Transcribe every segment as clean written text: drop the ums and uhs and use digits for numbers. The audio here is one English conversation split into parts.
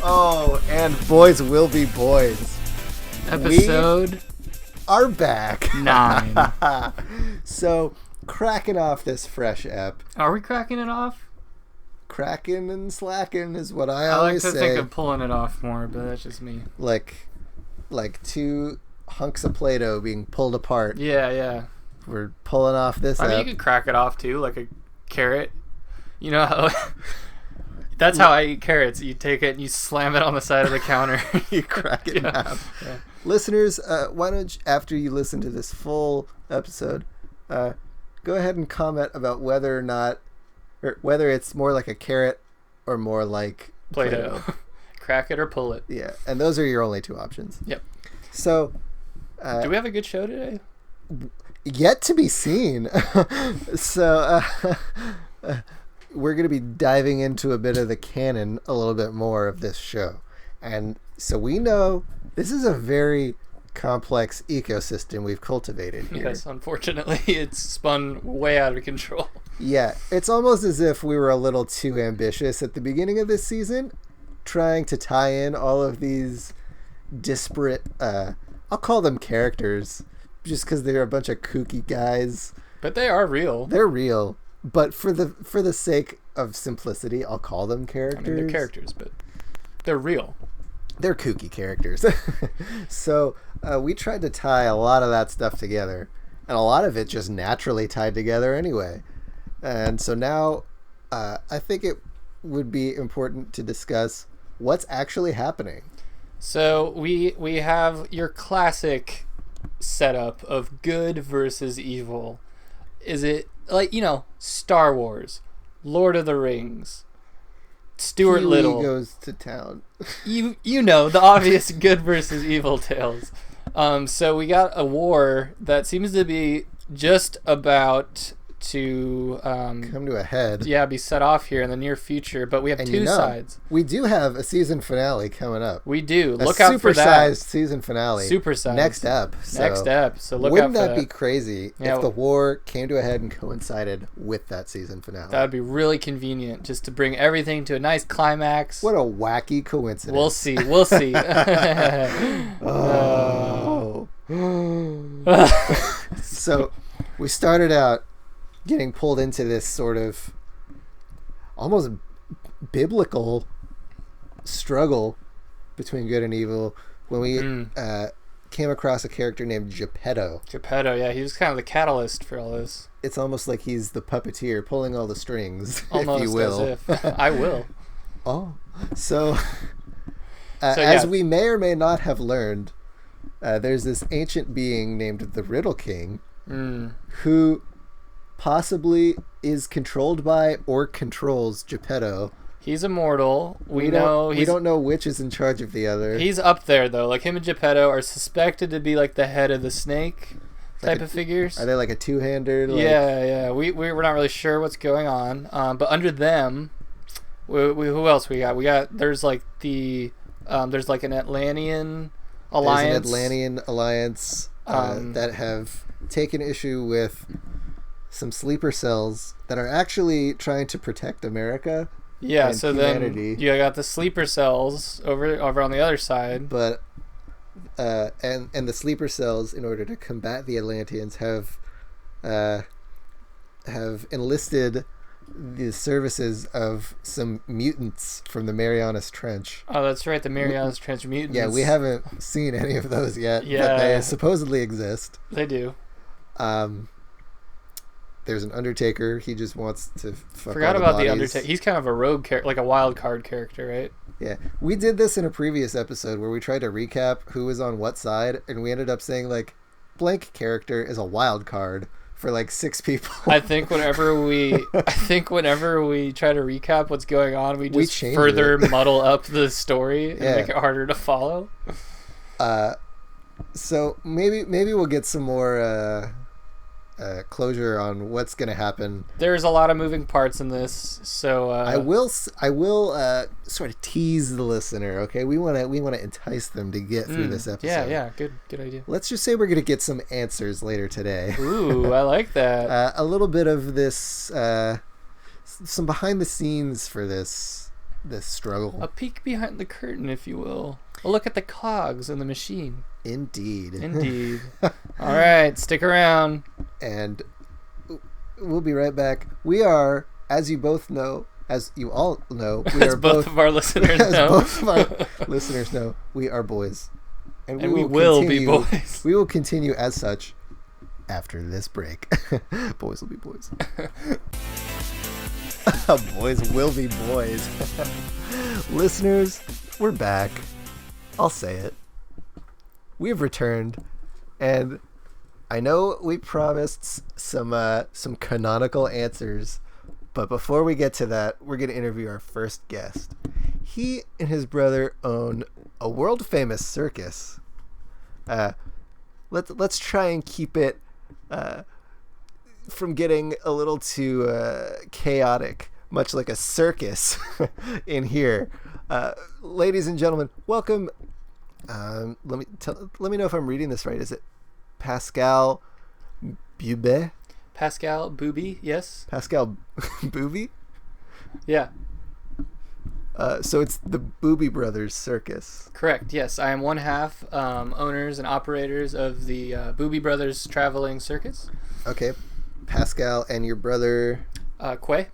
Oh, and boys will be boys. Episode We are back. 9. So, cracking off this fresh ep. Are we cracking it off? Cracking and slacking is what I I like always to say. think of pulling it off more, but that's just me. Like two hunks of Play-Doh being pulled apart. Yeah. We're pulling off this I mean, ep. you could crack it off too, like a carrot. You know how... That's how I eat carrots. You take it and you slam it on the side of the counter. You crack it in half. Yeah. Listeners, why don't you, after you listen to this full episode, go ahead and comment about whether or not, or whether it's more like a carrot or more like Play-Doh. Crack it or pull it. Yeah, and those are your only two options. Yep. So, do we have a good show today? Yet to be seen. So, we're going to be diving into a bit of the canon a little bit more of this show. And so we know this is a very complex ecosystem we've cultivated here. Yes, unfortunately, it's spun way out of control. Yeah, it's almost as if we were a little too ambitious at the beginning of this season, trying to tie in all of these disparate, I'll call them characters, just because they're a bunch of kooky guys. But they are real. They're real. But for the sake of simplicity, I'll call them characters. I mean, they're characters, but they're real. They're kooky characters. So we tried to tie a lot of that stuff together, and a lot of it just naturally tied together anyway. And so now I think it would be important to discuss what's actually happening. So we have your classic setup of good versus evil. Is it like, Star Wars, Lord of the Rings, Stuart Huey Little goes to town. you know the obvious good versus evil tales. So we got a war that seems to be just about to come to a head. Yeah, be set off here in the near future, but we have two sides. We do have a season finale coming up. We do. Look out for that. Supersized season finale. Supersized. Next ep. So look out for that. Wouldn't that be crazy if the war came to a head and coincided with that season finale? That would be really convenient, just to bring everything to a nice climax. What a wacky coincidence. We'll see. Oh. So we started out getting pulled into this sort of almost biblical struggle between good and evil when we came across a character named Gepetto. Gepetto, yeah, he was kind of the catalyst for all this. It's almost like he's the puppeteer pulling all the strings, almost if you will. As if. I will. Oh, so as we may or may not have learned, there's this ancient being named the Riddle King who possibly is controlled by or controls Gepetto. He's immortal. We don't know which is in charge of the other. He's up there though. Like him and Gepetto are suspected to be like the head of the snake type of figures. Are they like a two-hander? Yeah. We're not really sure what's going on. But under them, who else we got? There's like there's like an Atlantean alliance. There's an Atlantean alliance that have taken issue with some sleeper cells that are actually trying to protect America. Yeah, so humanity. Then you got the sleeper cells over on the other side. But and the sleeper cells, in order to combat the Atlanteans, have enlisted the services of some mutants from the Marianas Trench. Oh, that's right, the Marianas Trench mutants. Yeah, we haven't seen any of those yet, but they supposedly exist. They do. There's an Undertaker. He just wants to fuck Forgot all the about bodies. the Undertaker. He's kind of a rogue character, like a wild card character, right? Yeah. We did this in a previous episode where we tried to recap who was on what side, and we ended up saying, like, blank character is a wild card for, like, 6 people. I think whenever we try to recap what's going on, we just further muddle up the story and make it harder to follow. So maybe we'll get some more closure on what's going to happen. There's a lot of moving parts in this, so I will sort of tease the listener. Okay, we want to entice them to get through this episode. Yeah, good idea. Let's just say we're going to get some answers later today. Ooh, I like that. A little bit of this some behind the scenes for this struggle. A peek behind the curtain, if you will. A look at the cogs in the machine. Indeed. All right, stick around. And we'll be right back. We are, as you both know, as you all know, we as are both of our listeners know. Both of our listeners know, we are boys. And we will be boys. We will continue as such after this break. Boys will be boys. Boys will be boys. Listeners, we're back. I'll say it. We've returned, and I know we promised some canonical answers, but before we get to that, we're going to interview our first guest. He and his brother own a world-famous circus. Let's try and keep it from getting a little too chaotic, much like a circus in here. Ladies and gentlemen, welcome. Let me know if I'm reading this right. Is it Pascal Booby? Pascal Booby, yes. Pascal Booby? Yeah. So it's the Booby Brothers Circus. Correct, yes. I am one half owners and operators of the Booby Brothers Traveling Circus. Okay. Pascal and your brother... Quay.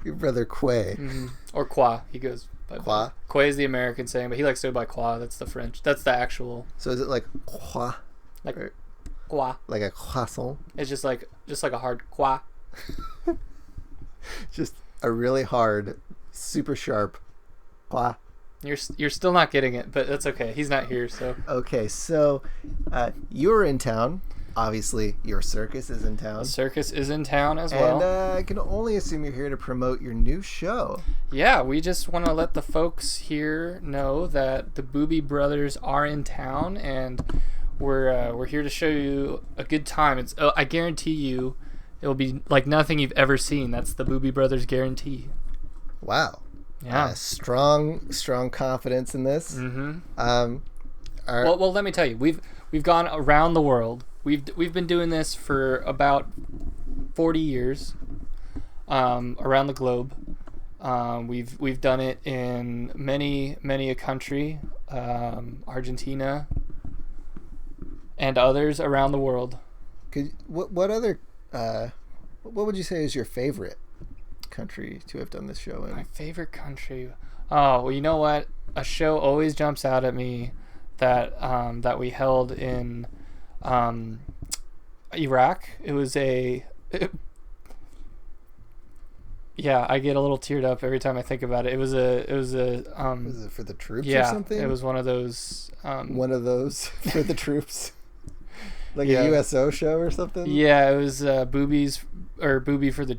Your brother Quay. Mm-hmm. Or Qua, he goes by. Qua? Quay is the American saying, but he likes to go by Qua. That's the French. That's the actual... So is it like Qua? Like Qua. Like a croissant? It's just like a hard Qua. Just a really hard, super sharp Qua. You're still not getting it, but that's okay. He's not here, so... Okay, so you're in town. Obviously, your circus is in town. The circus is in town as well. And I can only assume you're here to promote your new show. Yeah, we just want to let the folks here know that the Booby Brothers are in town, and we're here to show you a good time. It's I guarantee you, it'll be like nothing you've ever seen. That's the Booby Brothers guarantee. Wow. Yeah. Strong confidence in this. Mm-hmm. Well, let me tell you, we've gone around the world. We've been doing this for about 40 years, around the globe. We've done it in many a country, Argentina, and others around the world. What other what would you say is your favorite country to have done this show in? My favorite country. Oh, well, you know what? A show always jumps out at me that we held in Iraq. It was yeah, I get a little teared up every time I think about it. It was a was it for the troops or something? It was one of those for the troops. Like yeah. A USO show or something? Yeah, it was Booby for the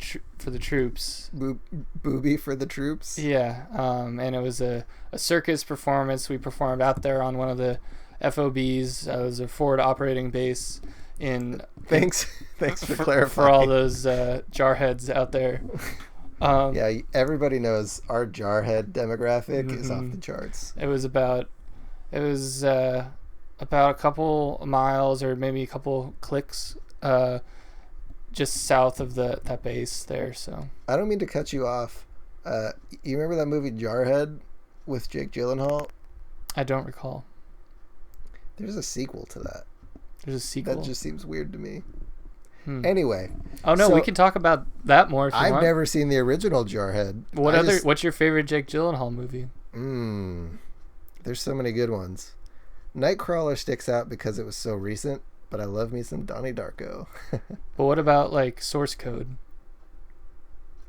troops. Booby for the troops? Yeah, and it was a circus performance. We performed out there on one of the FOBs. It was a forward operating base in... Thanks for clarifying. For all those jarheads out there. Yeah, everybody knows our jarhead demographic is off the charts. It was about a couple miles or maybe a couple clicks just south of that base there. So I don't mean to cut you off. You remember that movie Jarhead with Jake Gyllenhaal? I don't recall. There's a sequel to that. There's a sequel? That just seems weird to me. Anyway. Oh no, we can talk about that more if you want. I've never seen the original Jarhead. What's your favorite Jake Gyllenhaal movie? There's so many good ones. Nightcrawler sticks out because it was so recent, but I love me some Donnie Darko. But what about like Source Code?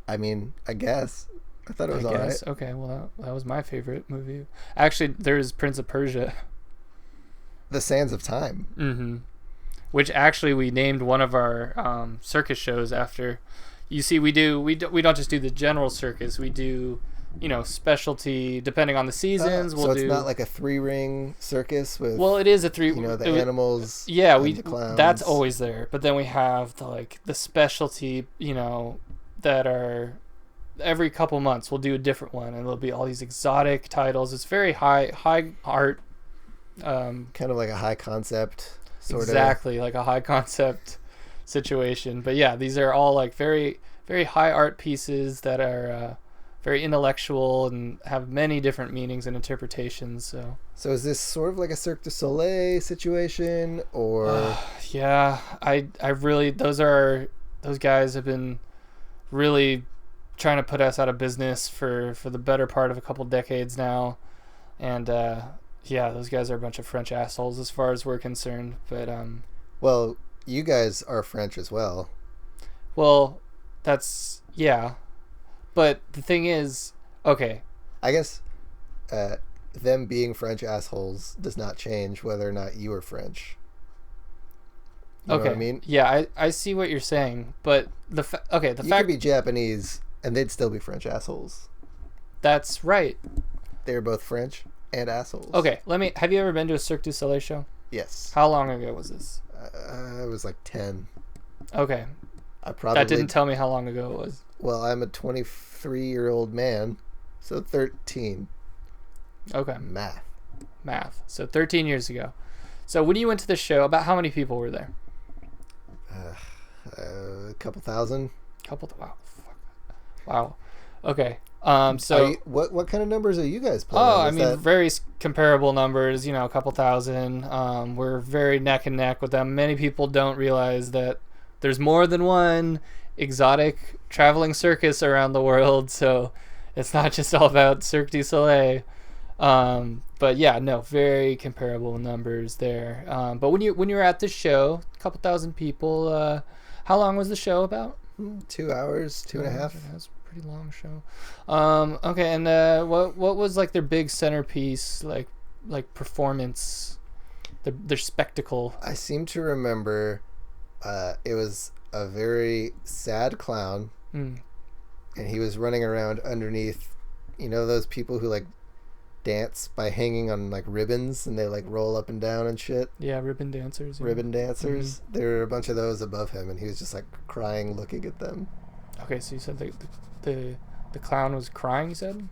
I mean, I guess. I thought it was alright. Okay, well that was my favorite movie. Actually, there's Prince of Persia. The Sands of Time. Mm-hmm. Which actually we named one of our circus shows after. You see, we don't just do the general circus. We do, specialty depending on the seasons. So it's not like a 3-ring circus with. Well, it is a 3. The animals. Yeah, and the clowns. That's always there. But then we have the specialty. That are every couple months we'll do a different one, and there'll be all these exotic titles. It's very high art. Kind of like a high concept. Sort exactly, like a high concept situation. But yeah, these are all like very, very high art pieces that are very intellectual and have many different meanings and interpretations. So is this sort of like a Cirque du Soleil situation, or? Yeah, I really, those guys have been really trying to put us out of business for the better part of a couple decades now, and yeah, those guys are a bunch of French assholes as far as we're concerned. But well, you guys are French as well. Well, that's, yeah, but the thing is, okay, I guess them being French assholes does not change whether or not you are French. You know what I mean? Yeah, I see what you're saying, but the fact could be Japanese and they'd still be French assholes. That's right. They're both French and assholes. Okay, have you ever been to a Cirque du Soleil show? Yes. How long ago was this? It was like 10. Okay. That didn't tell me how long ago it was. Well, I'm a 23-year-old man, so 13. Okay. Math. So 13 years ago. So when you went to the show, about how many people were there? A couple thousand. Wow. Fuck. Wow. Okay. So what kind of numbers are you guys playing? Oh, I mean, very comparable numbers. A couple thousand. We're very neck and neck with them. Many people don't realize that there's more than one exotic traveling circus around the world, so it's not just all about Cirque du Soleil. But yeah, no, very comparable numbers there. But when you were at the show, a couple thousand people. How long was the show about? 2 hours, 2.5. That's a pretty long show. Okay, and what was like their big centerpiece, like performance, their spectacle? I seem to remember it was a very sad clown, and he was running around underneath, those people who like dance by hanging on like ribbons and they like roll up and down and shit. Yeah, ribbon dancers. Yeah. Ribbon dancers. Mm-hmm. There were a bunch of those above him, and he was just like crying, looking at them. Okay, so you said the clown was crying. You said.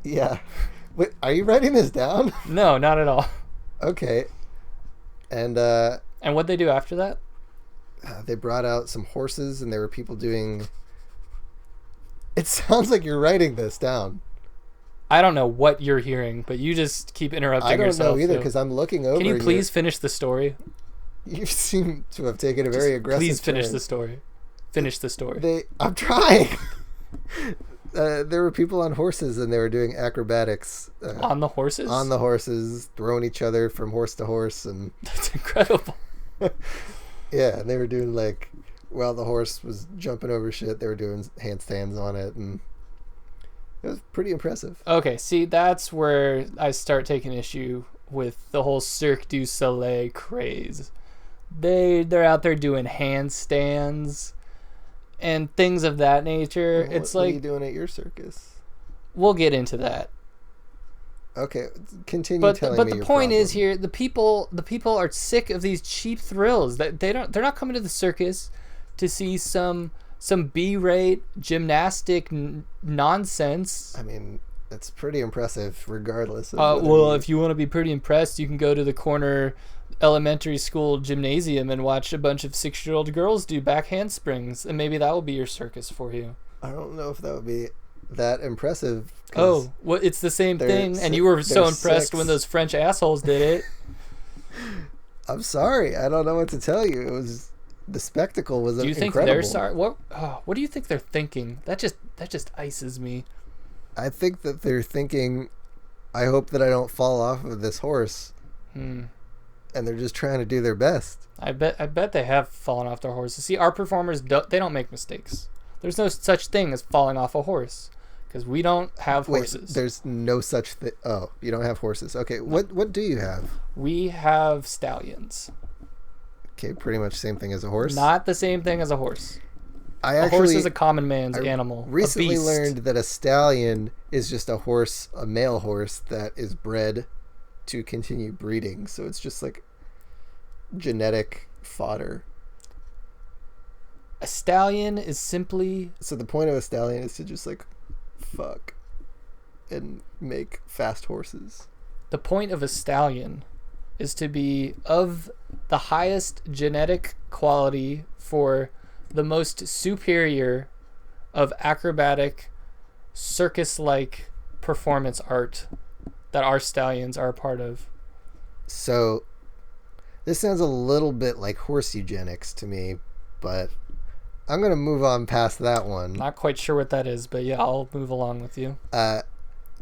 Yeah. Wait, are you writing this down? No, not at all. Okay. And what'd they do after that? They brought out some horses, and there were people doing. It sounds like you're writing this down. I don't know what you're hearing, but you just keep interrupting yourself. I don't know either, because I'm looking over. Can you please finish the story? You seem to have taken a very aggressive Please finish turn. the story. Finish the story. I'm trying. There were people on horses, and they were doing acrobatics. On the horses? On the horses, throwing each other from horse to horse. And that's incredible. Yeah, and they were doing like, while the horse was jumping over shit, they were doing handstands on it, and it was pretty impressive. Okay, see, that's where I start taking issue with the whole Cirque du Soleil craze. They're out there doing handstands and things of that nature. Well, it's what like, are you doing at your circus? We'll get into that. Okay, continue telling me. But the point is here, the people are sick of these cheap thrills. They're not coming to the circus to see some B-rate gymnastic nonsense. I mean, it's pretty impressive regardless. Well, if you want to be pretty impressed, you can go to the corner elementary school gymnasium and watch a bunch of 6-year-old girls do back handsprings, and maybe that will be your circus for you. I don't know if that would be that impressive. Oh, well, it's the same thing, and you were so impressed when those French assholes did it. I'm sorry, I don't know what to tell you. It was the spectacle was incredible. Do you think they're sorry? What do you think they're thinking? That just ices me. I think that they're thinking, I hope that I don't fall off of this horse. And they're just trying to do their best. I bet they have fallen off their horses. See, our performers they don't make mistakes. There's no such thing as falling off a horse, because we don't have horses. There's no such thing. Oh, you don't have horses. Okay, what do you have? We have stallions. Okay, pretty much same thing as a horse. Not the same thing as a horse. A horse is a common man's animal. Recently learned that a stallion is just a horse, a male horse that is bred to continue breeding. So it's just like genetic fodder. A stallion is simply... So the point of a stallion is to just like fuck and make fast horses. The point of a stallion is to be of the highest genetic quality for the most superior of acrobatic, circus-like performance art that our stallions are a part of. So this sounds a little bit like horse eugenics to me, but I'm going to move on past that one. Not quite sure what that is, but yeah, I'll move along with you.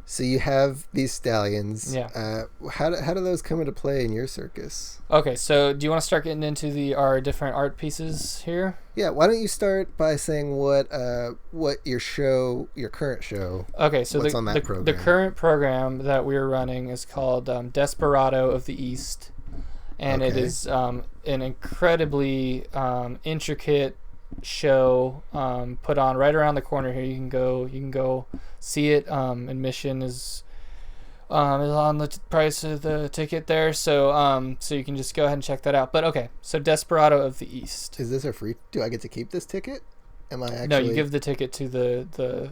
So you have these stallions. Yeah. How do those come into play in your circus? Okay, so do you want to start getting into our different art pieces here? Yeah, why don't you start by saying what your current show. Okay, so what's on that program? The current program that we're running is called Desperado of the East, and it is an incredibly intricate show put on right around the corner here. You can go see it. Admission is on the price of the ticket there, so you can just go ahead and check that out. But okay, so Desperado of the East. Is this a free? Do I get to keep this ticket? Am I actually? No, you give the ticket to the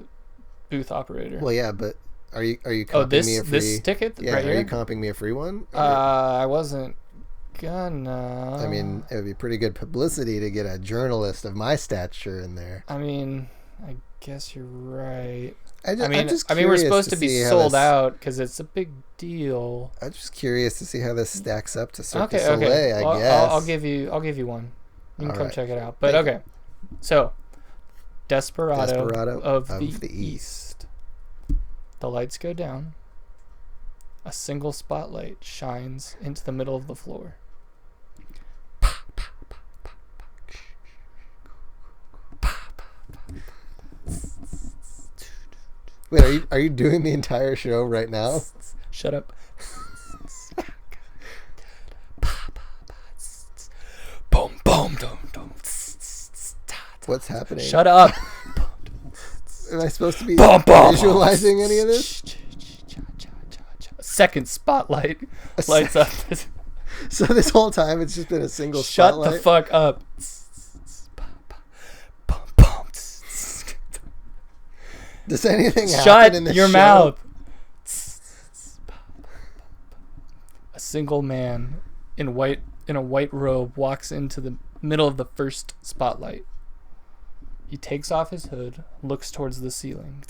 booth operator. Well, yeah, but are you comping me a free? This ticket? Yeah, right are here? you comping me a free one? I wasn't gonna. I mean, it would be pretty good publicity to get a journalist of my stature in there. I mean, I guess you're right. I'm just we're supposed to be see sold out because it's a big deal. I'm just curious to see how this stacks up to Cirque du Okay. Soleil, I guess. I'll give you one. You can All come right. check it out. But Thank okay, so Desperado of the East. East. The lights go down. A single spotlight shines into the middle of the floor. Wait, are you doing the entire show right now? Shut up. Boom, boom, dum, dum. What's happening? Shut up. Am I supposed to be Boom, boom. visualizing any of this? A second spotlight lights up. So this whole time it's just been a single Shut spotlight? the fuck up. Does anything happen Shut in this your show? mouth. A single man in a white robe walks into the middle of the first spotlight. He takes off his hood, looks towards the ceiling.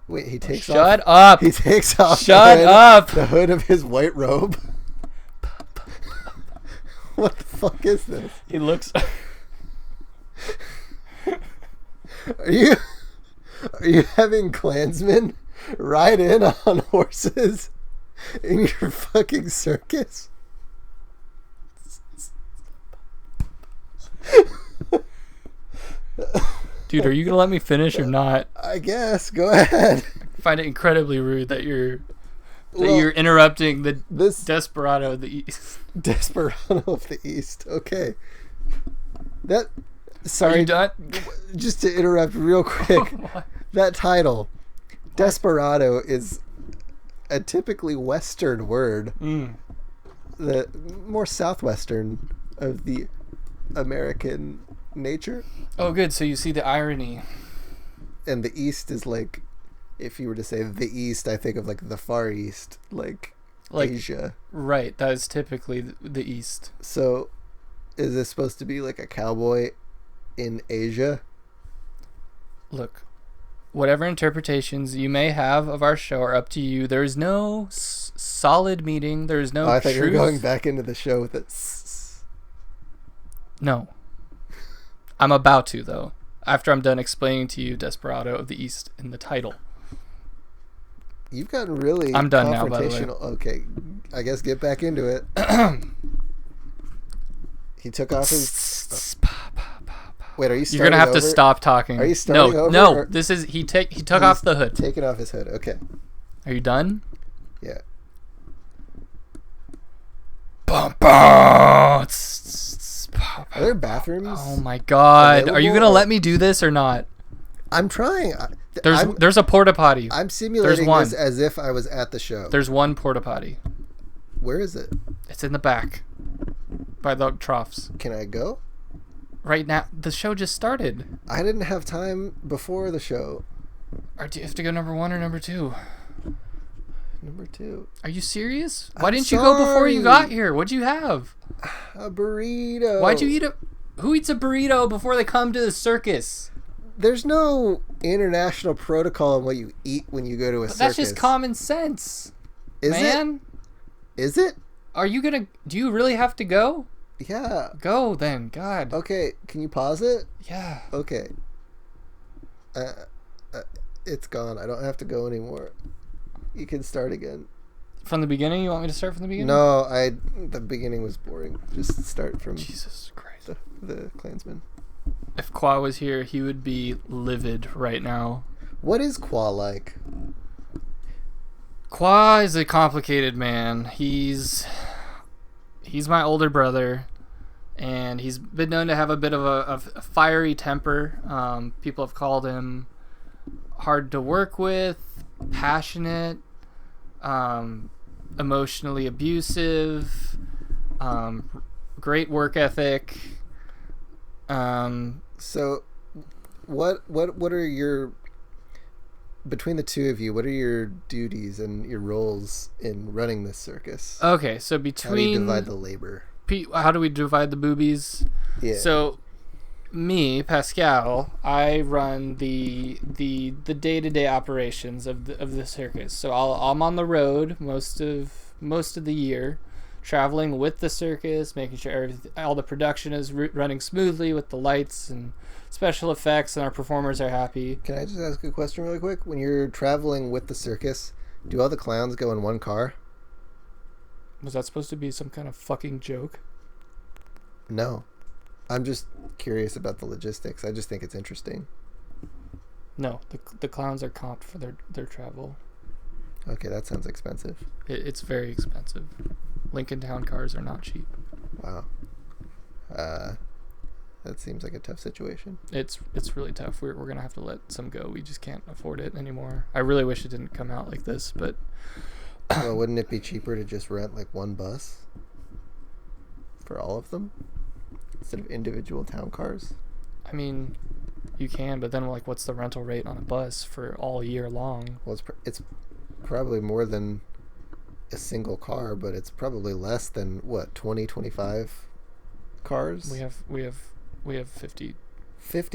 Wait, he takes Shut off. up. He takes off. Shut up. The hood of his white robe. What the fuck is this? He looks. Are you having Klansmen ride in on horses in your fucking circus? Dude, are you gonna let me finish or not? I guess. Go ahead. I find it incredibly rude that you're Well, you're interrupting the this Desperado of the East. Desperado of the East. Okay. That. Are Sorry. you done? Just to interrupt real quick. That title, Desperado, is a typically Western word. The more Southwestern of the American nature. Oh, good. So you see the irony. And the East is like, if you were to say the East, I think of like the Far East, like Asia. Right. That is typically the East. So, is this supposed to be like a cowboy in Asia? Look, whatever interpretations you may have of our show are up to you. There is no solid meaning. There is no I thought you were truth. going back into the show with it. No. I'm about to, though, after I'm done explaining to you Desperado of the East in the title. You've gotten really I'm done now, by the way. confrontational. Okay, I guess get back into it. He took off his... Wait, are you starting You're gonna have over? to stop talking. Are you starting no, over, No, or- this is he took off the hood. Taking off his hood. Okay. Are you done? Yeah. Bum, bum. Are there bathrooms? Oh my god! Are you Available, gonna or- let me do this or not? I'm trying. There's a porta potty. I'm simulating one. this as if I was at the show. There's one porta potty. Where is it? It's in the back, by the troughs. Can I go? Right now, the show just started. I didn't have time before the show. Or do you have to go number 1 or number 2? Number 2. Are you serious? Why I'm didn't you go before you got sorry. here? What'd you have? A burrito. Why'd you eat a... Who eats a burrito before they come to the circus? There's no international protocol on what you eat when you go to a circus. That's just common sense. Is man. Is it? Are you gonna? Do you really have to go? Yeah. Go then. God. Okay. Can you pause it? Yeah. Okay. It's gone. I don't have to go anymore. You can start again. From the beginning? You want me to start from the beginning? No, the beginning was boring. Just start from Jesus Christ. The Klansman. If Qua was here, he would be livid right now. What is Qua like? Qua is a complicated man. He's my older brother, and he's been known to have a bit of a fiery temper. People have called him hard to work with, passionate, emotionally abusive, great work ethic. So what are your, between the two of you, what are your duties and your roles in running this circus? Okay, so between, how do you divide the labor? How do we divide the boobies? Yeah. So me, Pascal, I run the day-to-day operations of the circus. So I'm on the road most of the year, traveling with the circus, making sure all the production is running smoothly with the lights and special effects, and our performers are happy. Can I just ask a question really quick? When you're traveling with the circus, do all the clowns go in one car? Was that supposed to be some kind of fucking joke? No. I'm just curious about the logistics. I just think it's interesting. No, the clowns are comped for their travel. Okay, that sounds expensive. It's very expensive. Lincoln Town cars are not cheap. Wow. That seems like a tough situation. It's really tough. We're going to have to let some go. We just can't afford it anymore. I really wish it didn't come out like this, but... Well, wouldn't it be cheaper to just rent like one bus for all of them instead of individual town cars? I mean, you can, but then like, what's the rental rate on a bus for all year long? Well, it's probably more than a single car, but it's probably less than what, 20, 25 cars? We have 50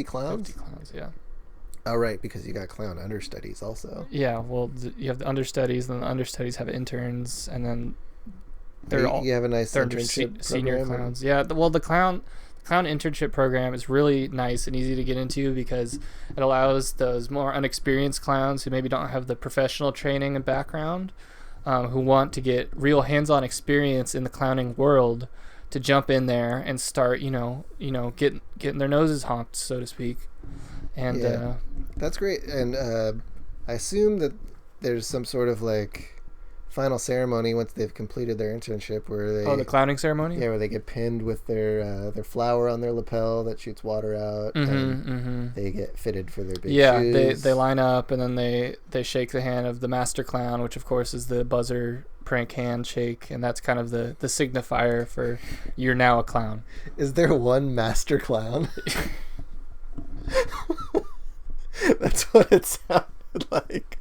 clowns? 50 clowns, yeah. Oh, right, because you got clown understudies also. Yeah, well, you have the understudies, and then the understudies have interns, and then you have a nice internship senior program, clowns. Yeah, the clown internship program is really nice and easy to get into because it allows those more unexperienced clowns who maybe don't have the professional training and background, who want to get real hands-on experience in the clowning world, to jump in there and start, getting their noses honked, so to speak. And yeah, that's great. And I assume that there's some sort of like final ceremony once they've completed their internship where they... Oh, the clowning ceremony? Yeah, where they get pinned with their flower on their lapel that shoots water out, and they get fitted for their big shoes. Yeah, they line up, and then they shake the hand of the master clown, which of course is the buzzer prank handshake, and that's kind of the signifier for you're now a clown. Is there one master clown? That's what it sounded like.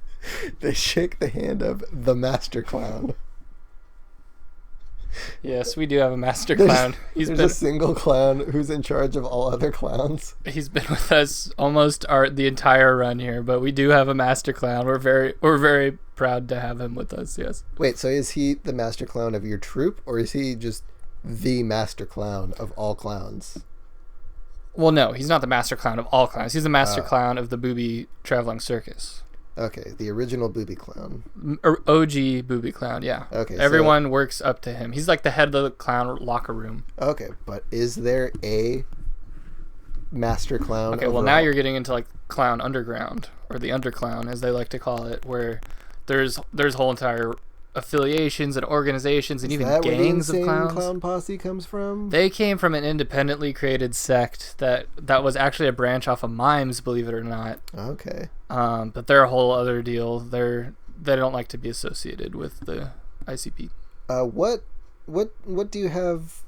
They shake the hand of the master clown. Yes, we do have a master clown. There's a single clown who's in charge of all other clowns. He's been with us almost the entire run here, but we do have a master clown. We're very proud to have him with us. Yes. Wait, so is he the master clown of your troupe, or is he just the master clown of all clowns? Well, no, he's not the master clown of all clowns. He's the master clown of the Booby Traveling Circus. Okay, the original Booby clown. OG Booby clown, yeah. Okay, everyone works up to him. He's like the head of the clown locker room. Okay, but is there a master clown? Okay, well now you're getting into like Clown Underground, or the Underclown as they like to call it, where there's whole entire affiliations and organizations and even gangs of clowns. Clown posse comes from? They came from an independently created sect that was actually a branch off of Mimes, believe it or not. Okay. But they're a whole other deal. They don't like to be associated with the ICP. What do you have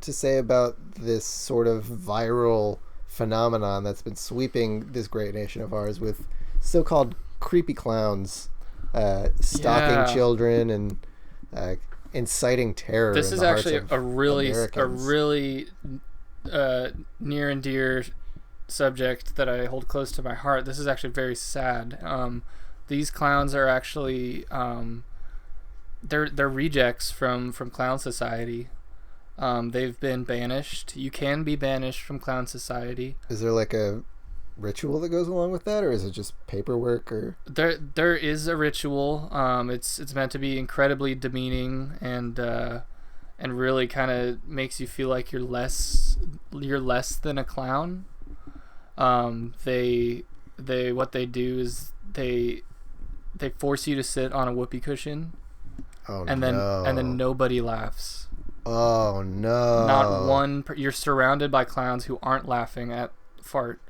to say about this sort of viral phenomenon that's been sweeping this great nation of ours with so-called creepy clowns stalking children and inciting terror? This is actually a really Americans. near and dear subject that I hold close to my heart. This is actually very sad. These clowns are actually they're rejects from clown society. They've been banished. You can be banished from clown society. Is there like a ritual that goes along with that, or is it just paperwork? Or there is a ritual. It's meant to be incredibly demeaning and really kind of makes you feel like you're less than a clown. They what they do is they force you to sit on a whoopee cushion. Oh, and then nobody laughs. Oh no! Not one. You're surrounded by clowns who aren't laughing at fart.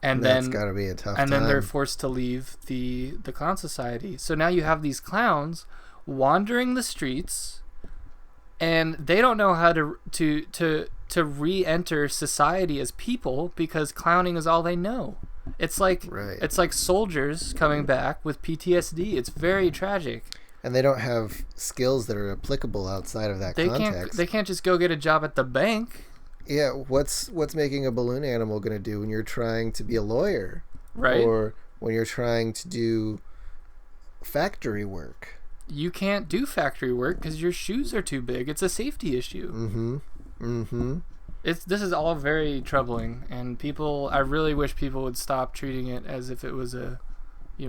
And that's gotta be a tough time. And then they're forced to leave the clown society. So now you have these clowns wandering the streets, and they don't know how to re-enter society as people because clowning is all they know. It's like soldiers coming back with PTSD. It's very tragic. And they don't have skills that are applicable outside of that context. They can't just go get a job at the bank. Yeah, what's making a balloon animal going to do when you're trying to be a lawyer? Right. Or when you're trying to do factory work? You can't do factory work because your shoes are too big. It's a safety issue. This is all very troubling, and I really wish people would stop treating it as if it was a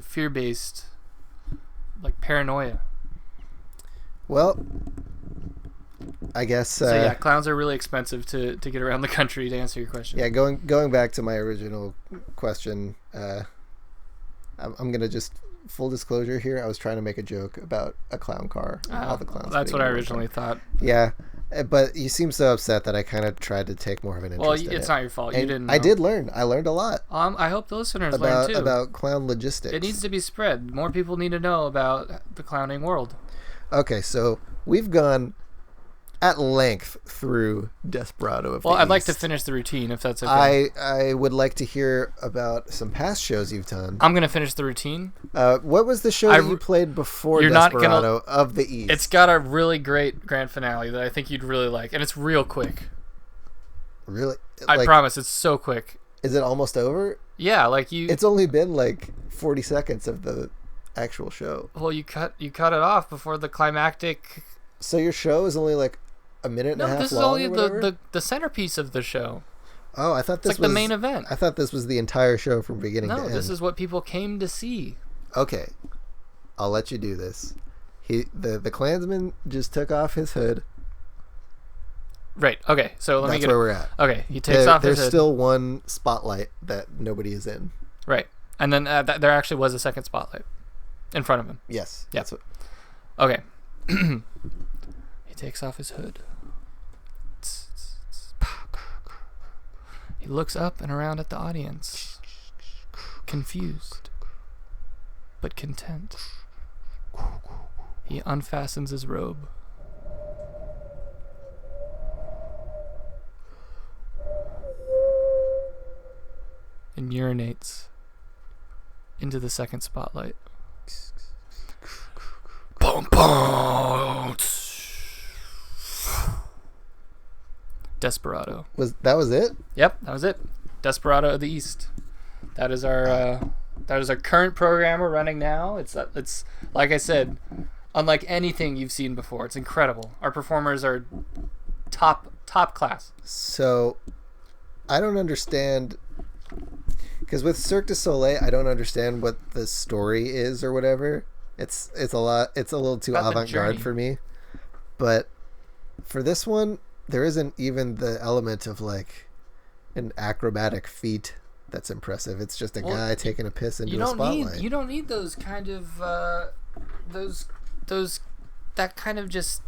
fear-based, like paranoia. Well, I guess. So yeah, clowns are really expensive to get around the country. To answer your question. Yeah, going back to my original question, I'm gonna just full disclosure here. I was trying to make a joke about a clown car. All the clowns. That's what I originally thought. Yeah, but you seem so upset that I kind of tried to take more of an interest. Well, it's not your fault. You didn't know. I did learn. I learned a lot. I hope the listeners learn too about clown logistics. It needs to be spread. More people need to know about the clowning world. Okay, so we've gone at length through Desperado of Well, the I'd like East. to finish the routine if that's okay. I would like to hear about some past shows you've done. I'm gonna finish the routine. What was the show that you played before Desperado of the East? It's got a really great grand finale that I think you'd really like, and it's real quick. Really? I promise, it's so quick. Is it almost over? Yeah, It's only been like 40 seconds of the actual show. Well, you cut it off before the climactic. So your show is only like a minute and a half long? No, this is only the centerpiece of the show. Oh, I thought this was the main event. I thought this was the entire show from beginning to end. No, this is what people came to see. Okay, I'll let you do this. The Klansman just took off his hood. Right. Okay. So That's where we're at. Okay. He takes off his hood. There's still one spotlight that nobody is in. Right. And then there actually was a second spotlight in front of him. Yes. Yeah. That's what. Okay. He takes off his hood. He looks up and around at the audience, confused, but content. He unfastens his robe. And urinates into the second spotlight. Boom, boom. Desperado. That was it? Yep, that was it. Desperado of the East. That is our current program we're running now. It's like I said, unlike anything you've seen before. It's incredible. Our performers are top class. So, I don't understand, because with Cirque du Soleil, I don't understand what the story is or whatever. It's a little too avant-garde for me. But for this one, there isn't even the element of like an acrobatic feat that's impressive. It's just a guy taking a piss into a spotlight. You don't need those kind of that kind of just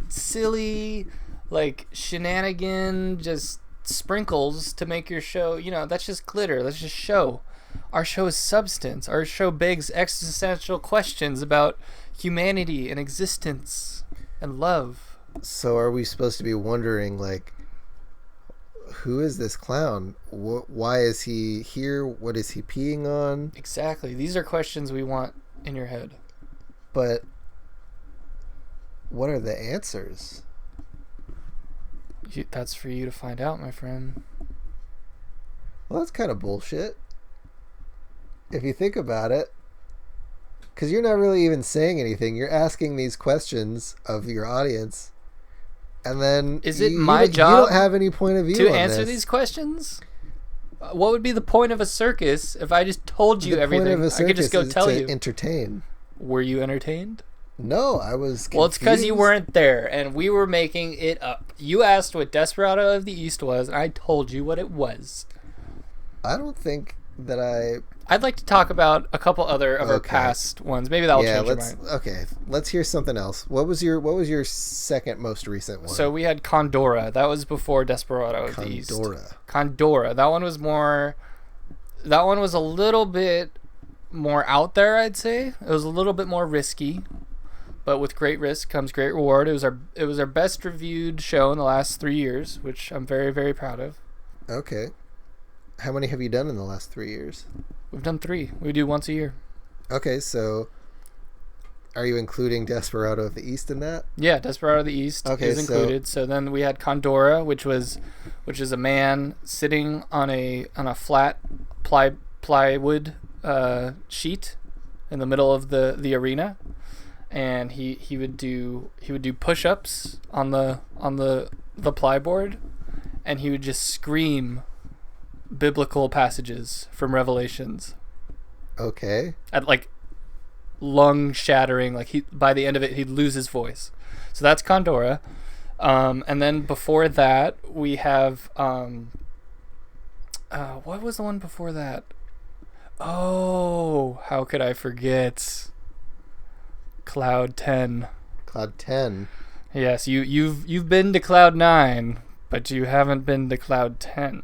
silly like shenanigan just sprinkles to make your show. That's just glitter. That's just show. Our show is substance. Our show begs existential questions about humanity and existence and love. So are we supposed to be wondering, like, who is this clown? Why is he here? What is he peeing on? Exactly. These are questions we want in your head. But what are the answers? That's for you to find out, my friend. Well, that's kind of bullshit. If you think about it. Because you're not really even saying anything. You're asking these questions of your audience. And then is it my job you don't have any point of view to on answer this. these questions? What would be the point of a circus if I just told you everything? The point of a circus I could just go is tell to you. entertain. Were you entertained? No, I was confused. Well, it's because you weren't there, and we were making it up. You asked what Desperado of the East was, and I told you what it was. I don't think that I'd like to talk about a couple other of our past ones. Maybe that'll change your mind. Okay, let's hear something else. What was your second most recent one? So we had Concorda. That was before Desperado of the East. Concorda. That one was more. That one was a little bit more out there, I'd say. It was a little bit more risky, but with great risk comes great reward. It was our best reviewed show in the last 3 years, which I'm very, very proud of. Okay. How many have you done in the last 3 years? We've done 3. We do once a year. Okay, so are you including Desperado of the East in that? Yeah, Desperado of the East is included. So then we had Concorda, which is a man sitting on a flat plywood sheet in the middle of the arena, and he would do push-ups on the plyboard, and he would just scream biblical passages from Revelations. Okay. At like lung shattering, like by the end of it he'd lose his voice. So that's Concorda. And then before that we have what was the one before that? Oh, how could I forget? Cloud 10. Cloud 10. Yes, you've been to Cloud 9, but you haven't been to Cloud 10.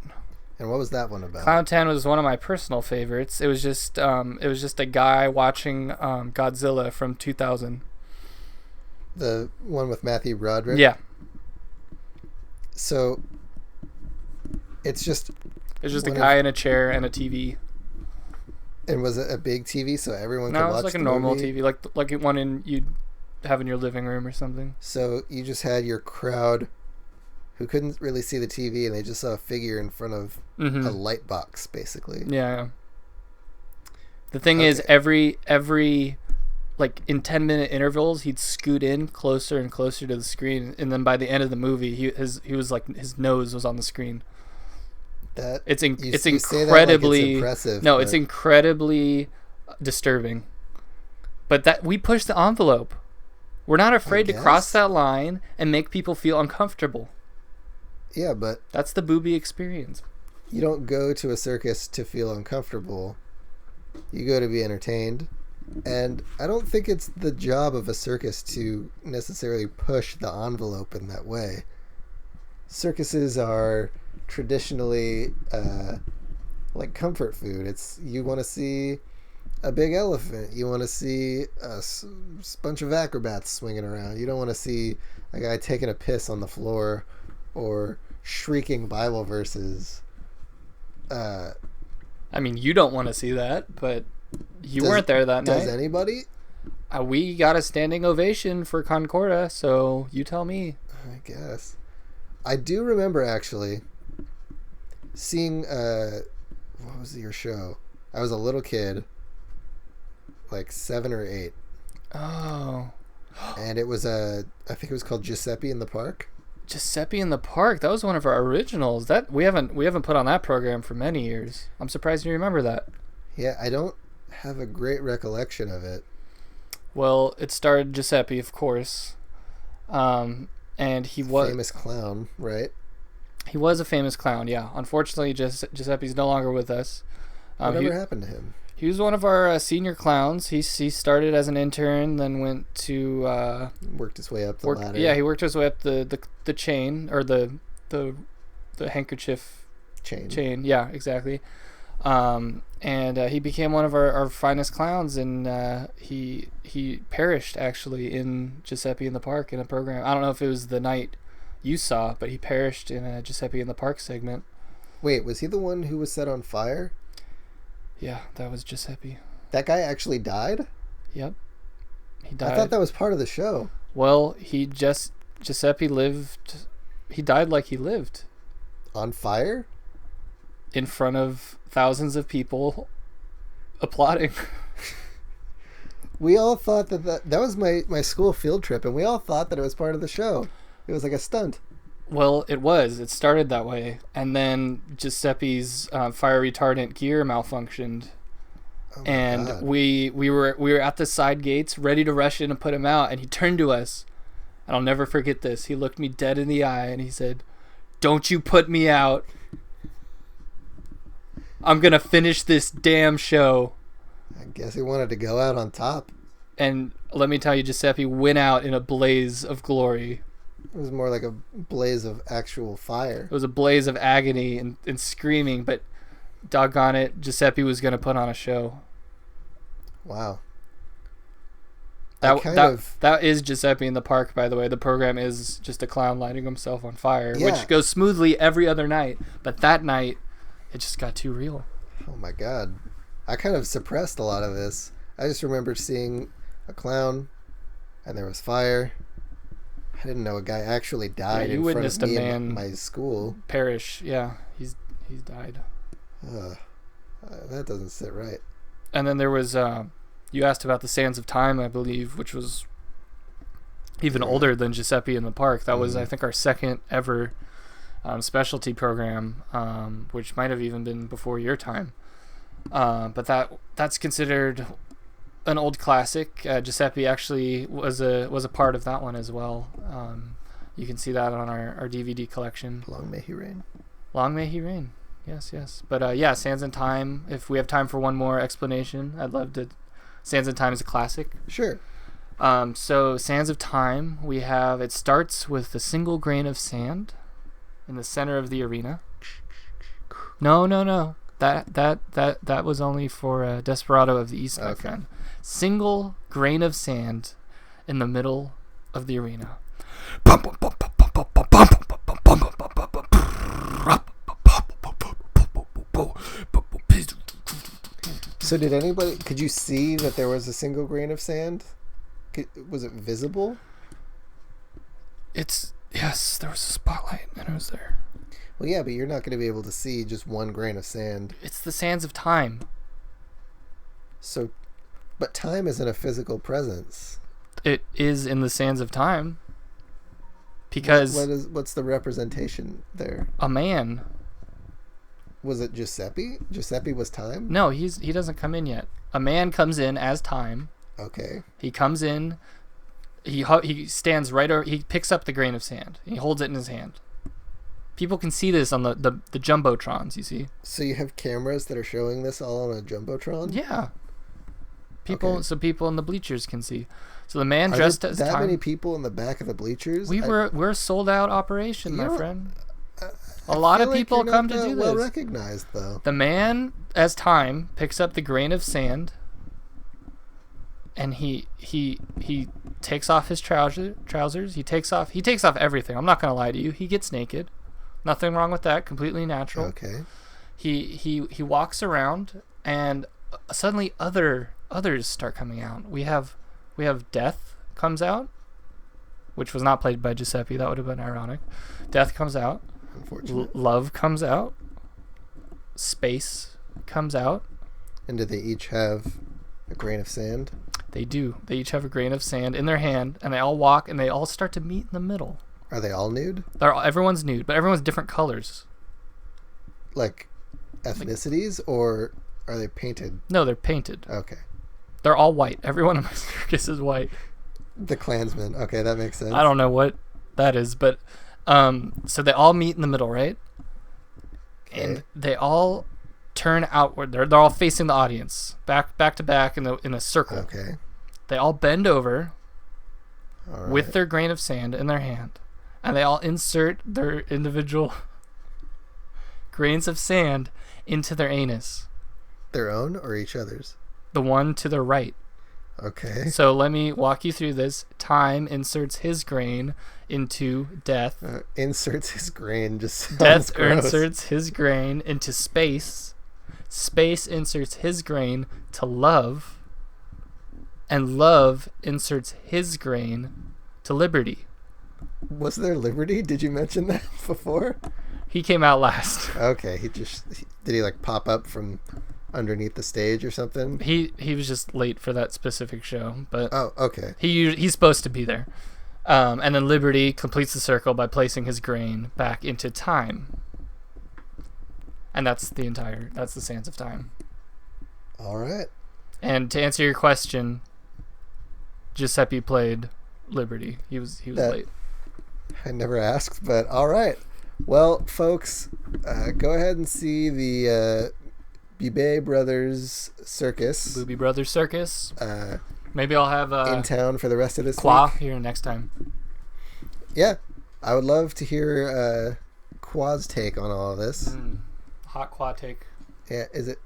And what was that one about? Cloud 10 was one of my personal favorites. It was just a guy watching Godzilla from 2000. The one with Matthew Broderick? Yeah. So it's just a guy in a chair and a TV. And was it a big TV so everyone could watch? No, it was like a normal TV, like one you'd have in your living room or something. So you just had your crowd who couldn't really see the TV, and they just saw a figure in front of a light box, basically. Yeah. The thing is, every like in 10-minute intervals, he'd scoot in closer and closer to the screen, and then by the end of the movie, he was like his nose was on the screen. It's incredibly impressive. No, it's incredibly disturbing. But that we push the envelope. We're not afraid to cross that line and make people feel uncomfortable. Yeah, but that's the Booby experience. You don't go to a circus to feel uncomfortable. You go to be entertained. And I don't think it's the job of a circus to necessarily push the envelope in that way. Circuses are traditionally like comfort food. You want to see a big elephant. You want to see a bunch of acrobats swinging around. You don't want to see a guy taking a piss on the floor or shrieking Bible verses. I mean, you don't want to see that, but you weren't there that night. Does anybody? We got a standing ovation for Concorda, so you tell me. I guess. I do remember actually seeing what was your show? I was a little kid, like 7 or 8. Oh. And it was I think it was called Giuseppe in the Park. Giuseppe in the Park. That was one of our originals. That we haven't put on that program for many years. I'm surprised you remember that. Yeah, I don't have a great recollection of it. Well, it starred Giuseppe, of course. And he was famous clown, right? He was a famous clown, yeah. Unfortunately, Giuseppe's no longer with us. Whatever happened to him? He was one of our senior clowns. He started as an intern, then went to worked his way up the ladder. Yeah, he worked his way up the chain, or the handkerchief chain. Yeah, exactly. And he became one of our finest clowns, and he perished actually in Giuseppe in the Park in a program. I don't know if it was the night you saw, but he perished in a Giuseppe in the Park segment. Wait, was he the one who was set on fire? Yeah, that was Giuseppe. That guy actually died? Yep. He died. I thought that was part of the show. Well, Giuseppe lived. He died like he lived. On fire? in front of thousands of people applauding. We all thought that was my school field trip, and we all thought that it was part of the show. It was like a stunt. Well, it was. It started that way, and then Giuseppe's fire retardant gear malfunctioned, and God. we were at the side gates ready to rush in and put him out, and he turned to us, and I'll never forget this. He looked me dead in the eye, and he said, "Don't you put me out. I'm gonna finish this damn show." I guess he wanted to go out on top. And let me tell you, Giuseppe went out in a blaze of glory. It was more like a blaze of actual fire. It was a blaze of agony and screaming, but doggone it, Giuseppe was going to put on a show. Wow. That is Giuseppe in the park, by the way. The program is just a clown lighting himself on fire, which goes smoothly every other night. But that night, it just got too real. Oh my God. I kind of suppressed a lot of this. I just remember seeing a clown, and there was fire. I didn't know a guy actually died in front of me in my school. Perish, yeah, he's died. That doesn't sit right. And then there was you asked about the Sands of Time, I believe, which was even older than Giuseppe in the Park. That was, I think, our second ever specialty program, which might have even been before your time. But that's considered an old classic. Giuseppe actually was a part of that one as well. You can see that on our DVD collection. Long may he reign. Long may he reign. Yes. But yeah, Sands in Time. If we have time for one more explanation, I'd love to. Sands in Time is a classic. Sure. So Sands of Time, it starts with a single grain of sand in the center of the arena. No. That was only for Desperado of the East, my friend. Single grain of sand in the middle of the arena. So could you see that there was a single grain of sand? Was it visible? Yes, there was a spotlight and it was there. Well, yeah, but you're not going to be able to see just one grain of sand. It's the Sands of Time. So, but time isn't a physical presence. It is in the Sands of Time. Because what's the representation there? A man. Was it Giuseppe? Giuseppe was time? No, he doesn't come in yet. A man comes in as time. Okay. He comes in. He stands right over. He picks up the grain of sand. He holds it in his hand. People can see this on the jumbotrons. You see. So you have cameras that are showing this all on a jumbotron? Yeah. Okay. So people in the bleachers can see. So the man dressed as time. That many people in the back of the bleachers? We're a sold out operation, my friend. A lot of people come to do this. Well recognized, though. The man as time picks up the grain of sand, and he takes off his trousers. He takes off everything. I'm not gonna lie to you. He gets naked. Nothing wrong with that. Completely natural. Okay. He walks around, and suddenly others start coming out. We have Death comes out, which was not played by Giuseppe. That would have been ironic. Death comes out. Unfortunate. Love comes out. Space comes out. And do they each have a grain of sand? They do. They each have a grain of sand in their hand, and they all walk, and they all start to meet in the middle. Are they all nude? Everyone's nude, but everyone's different colors. Like ethnicities, or are they painted? No, they're painted. Okay. They're all white. Everyone in my circus is white. The Klansmen. Okay, that makes sense. I don't know what that is, but so they all meet in the middle, right? Okay. And they all turn outward. They're all facing the audience, back to back in a circle. Okay. They all bend over all with right. their grain of sand in their hand, and they all insert their individual grains of sand into their anus. Their own or each other's? The one to the right. Okay. So let me walk you through this. Time inserts his grain into Death. Inserts his grain. Just Death gross. inserts his grain into Space. Space inserts his grain to Love. And Love inserts his grain to Liberty. Was there Liberty? Did you mention that before? He came out last. Okay, Did he like pop up from underneath the stage or something? He was just late for that specific show, but Oh, okay. he's supposed to be there. And then Liberty completes the circle by placing his grain back into time. And that's the Sands of Time. All right. And to answer your question, Giuseppe played Liberty. He was late. I never asked, but all right. Well, folks, go ahead and see the Booby Brothers Circus. Booby Brothers Circus. Maybe I'll have in town for the rest of this Qua week. here next time. Yeah, I would love to hear Qua's take on all of this. Hot Qua take. Yeah, is it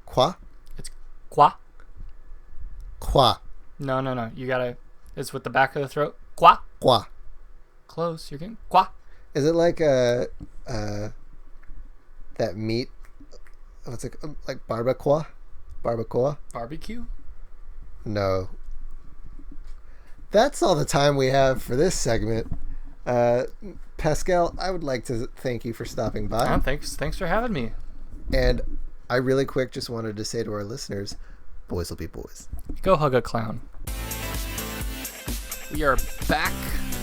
Qua? It's Qua. Qua. No. You gotta. It's with the back of the throat. Qua. Qua. Close. You're getting Qua. Is it like that meat? What's it like? Barbacoa? Barbecue? No. That's all the time we have for this segment. Pascal, I would like to thank you for stopping by. Thanks for having me. And I really quick just wanted to say to our listeners, boys will be boys. Go hug a clown. We are back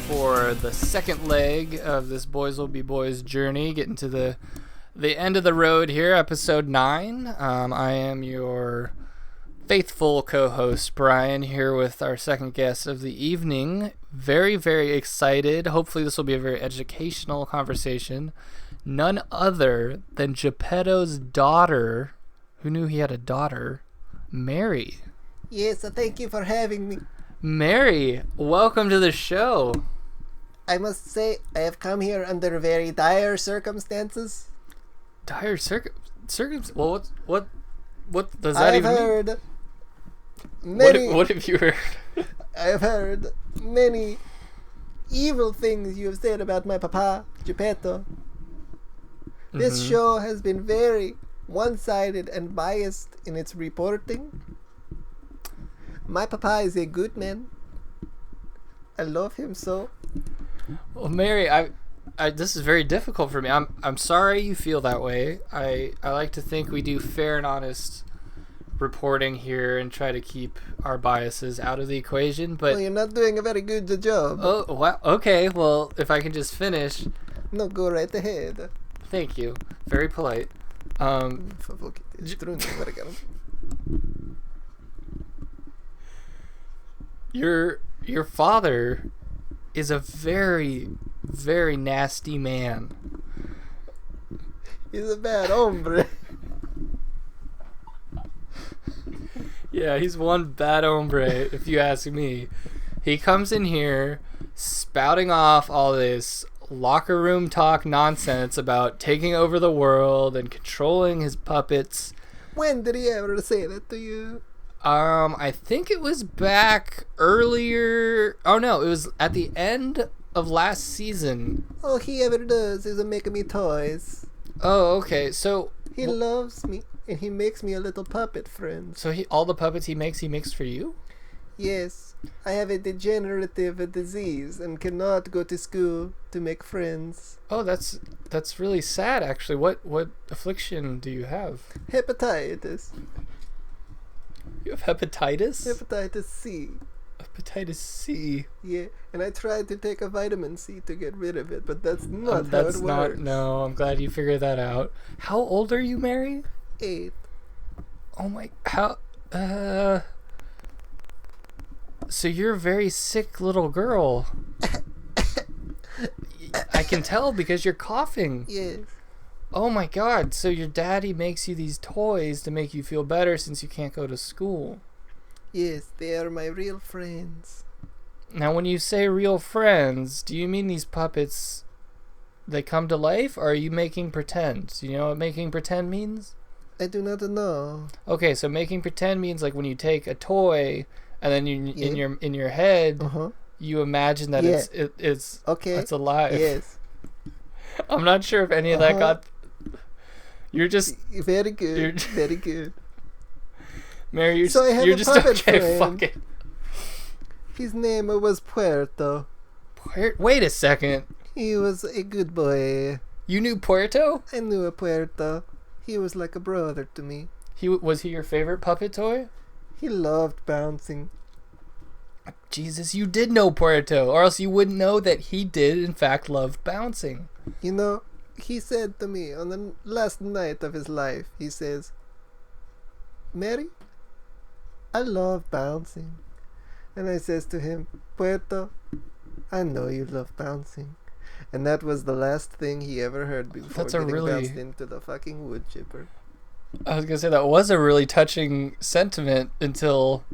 for the second leg of this Boys Will Be Boys journey, getting to the end of the road here, episode 9. I am your faithful co-host, Brian, here with our second guest of the evening. Very, very excited. Hopefully this will be a very educational conversation. None other than Gepetto's daughter, who knew he had a daughter, Mary. Yes, thank you for having me. Mary, welcome to the show. I must say, I have come here under very dire circumstances. Dire circumstances? Well, what does that even mean? I've heard many... What have you heard? I've heard many evil things you have said about my papa, Gepetto. This show has been very one-sided and biased in its reporting. My papa is a good man. I love him so. Well, Mary, I this is very difficult for me. I'm sorry you feel that way. I like to think we do fair and honest reporting here and try to keep our biases out of the equation, but well, you're not doing a very good job. Oh, wow. Okay. Well, if I can just finish. No, go right ahead. Thank you. Very polite. Your father is a very, very nasty man. He's a bad hombre. Yeah, he's one bad hombre, if you ask me. He comes in here spouting off all this locker room talk nonsense about taking over the world and controlling his puppets. When did he ever say that to you? I think it was back earlier. Oh no, it was at the end of last season. All he ever does is make me toys. Oh, okay. So he loves me, and he makes me a little puppet friend. So all the puppets he makes for you? Yes. I have a degenerative disease and cannot go to school to make friends. Oh, that's really sad, actually. What affliction do you have? Hepatitis. You have hepatitis? Hepatitis C. Hepatitis C. Yeah, and I tried to take a vitamin C to get rid of it, but that's not how it works. No, I'm glad you figured that out. How old are you, Mary? 8. Oh my, so you're a very sick little girl. I can tell because you're coughing. Yes. Oh my god, so your daddy makes you these toys to make you feel better since you can't go to school. Yes, they are my real friends. Now when you say real friends, do you mean these puppets, they come to life, or are you making pretend? Do you know what making pretend means? I do not know. Okay, so making pretend means like when you take a toy and then in your head you imagine that it's okay. It's alive. Yes. I'm not sure if any of that got. You're just very good. Very good. Mary, you're, so I have you're a just puppet okay. friend. Fuck it. His name was Puerto. Wait a second. He was a good boy. You knew Puerto? I knew a Puerto. He was like a brother to me. Was he your favorite puppet toy? He loved bouncing. Jesus, you did know Puerto, or else you wouldn't know that he did, in fact, love bouncing. You know, he said to me on the last night of his life, he says, Mary, I love bouncing. And I says to him, Puerto, I know you love bouncing. And that was the last thing he ever heard before bounced into the fucking wood chipper. I was going to say, that was a really touching sentiment until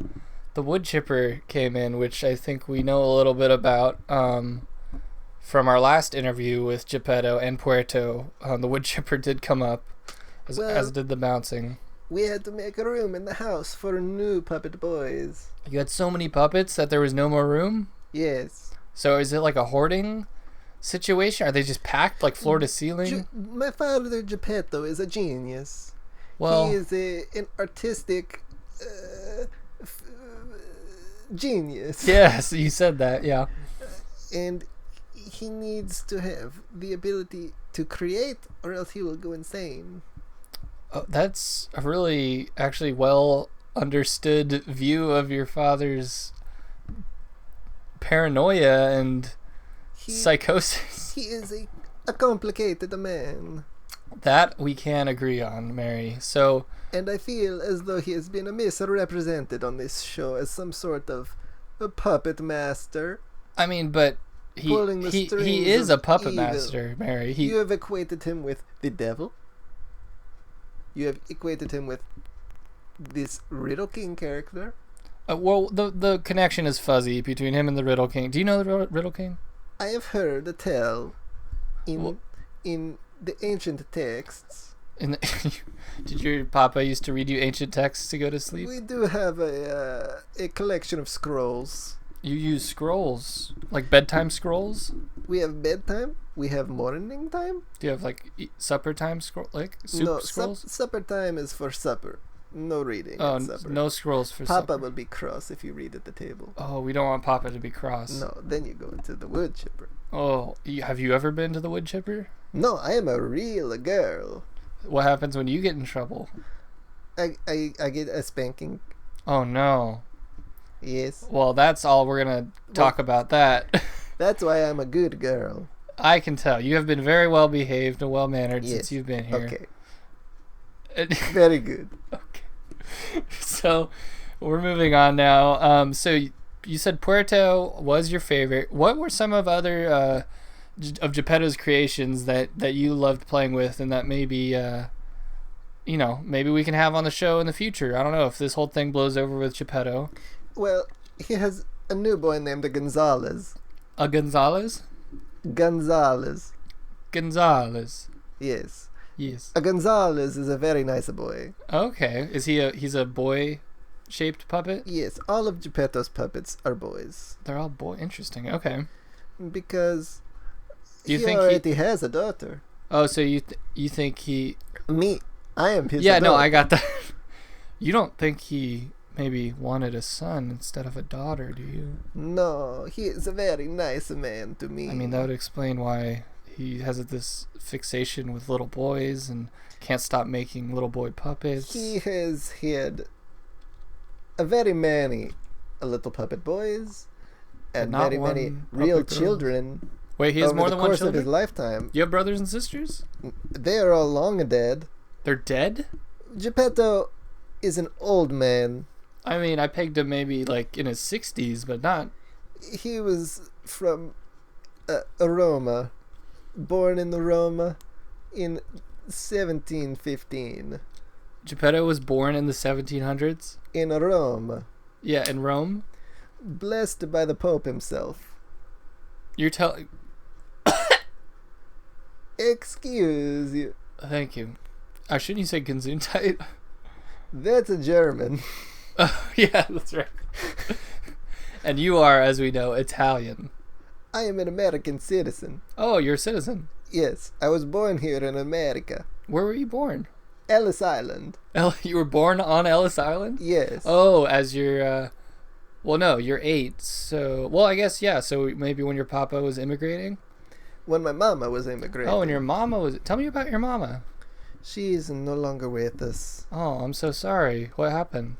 the wood chipper came in, which I think we know a little bit about from our last interview with Gepetto and Puerto. The wood chipper did come up, as did the bouncing. We had to make a room in the house for new puppet boys. You had so many puppets that there was no more room? Yes. So is it like a hoarding situation? Are they just packed like floor to ceiling? My father, Gepetto, is a genius. Well, he is an artistic genius. Yes, you said that, yeah. And he needs to have the ability to create, or else he will go insane. Oh, that's a really, actually, well understood view of your father's paranoia and psychosis. He is a complicated man. That we can agree on, Mary. So, and I feel as though he has been misrepresented on this show as some sort of a puppet master. I mean, but he is a puppet master, Mary. You have equated him with the devil. You have equated him with this Riddle King character. Well, the connection is fuzzy between him and the Riddle King. Do you know the Riddle King? I have heard a tale in the ancient texts. Did your papa used to read you ancient texts to go to sleep? We do have a collection of scrolls. You use scrolls? Like bedtime scrolls? We have bedtime. We have morning time. Do you have like supper time like soup scrolls? Supper time is for supper. No reading at supper. No scrolls for supper. Papa will be cross if you read at the table. Oh, we don't want Papa to be cross. No, then you go into the wood chipper. Oh, have you ever been to the wood chipper? No, I am a real girl. What happens when you get in trouble? I get a spanking. Oh no. Yes. Well, that's all we're gonna talk about that. That's why I'm a good girl. I can tell. You have been very well behaved and well mannered since you've been here. Okay. Very good. Okay. So we're moving on now. So you said Puerto was your favorite. What were some of other of Gepetto's creations that you loved playing with, and that maybe maybe we can have on the show in the future? I don't know if this whole thing blows over with Gepetto. Well, he has a new boy named Gonzalez. A Gonzalez? Gonzalez. Gonzalez. Yes. Yes. A Gonzalez is a very nice boy. Okay. Is he's a boy-shaped puppet? Yes. All of Gepetto's puppets are boys. They're all boy. Interesting. Okay. Because he already has a daughter. Oh, so you think he... Me. I am his Yeah, daughter. no, I got that. You don't think he maybe wanted a son instead of a daughter, do you? No, he is a very nice man to me. I mean, that would explain why he has this fixation with little boys and can't stop making little boy puppets. He has had a very many little puppet boys and very many real children. Wait, he has more than one child? Over the course of his lifetime. You have brothers and sisters? They are all long dead. They're dead? Gepetto is an old man. I mean, I pegged him maybe like in his 60s, but not. He was from Roma, born in Roma in 1715. Gepetto was born in the 1700s? In Rome. Yeah, in Rome? Blessed by the Pope himself. You're telling... Excuse you. Thank you. Shouldn't you say Gesundheit? That's a German. Oh, yeah, that's right. And you are, as we know, Italian. I am an American citizen. Oh, you're a citizen? Yes, I was born here in America. Where were you born? Ellis Island. You were born on Ellis Island? Yes. Oh, as your... Well, no, you're 8, so... Well, I guess, yeah, so maybe when your papa was immigrating? When my mama was immigrating. Oh, and your mama was... Tell me about your mama. She is no longer with us. Oh, I'm so sorry. What happened?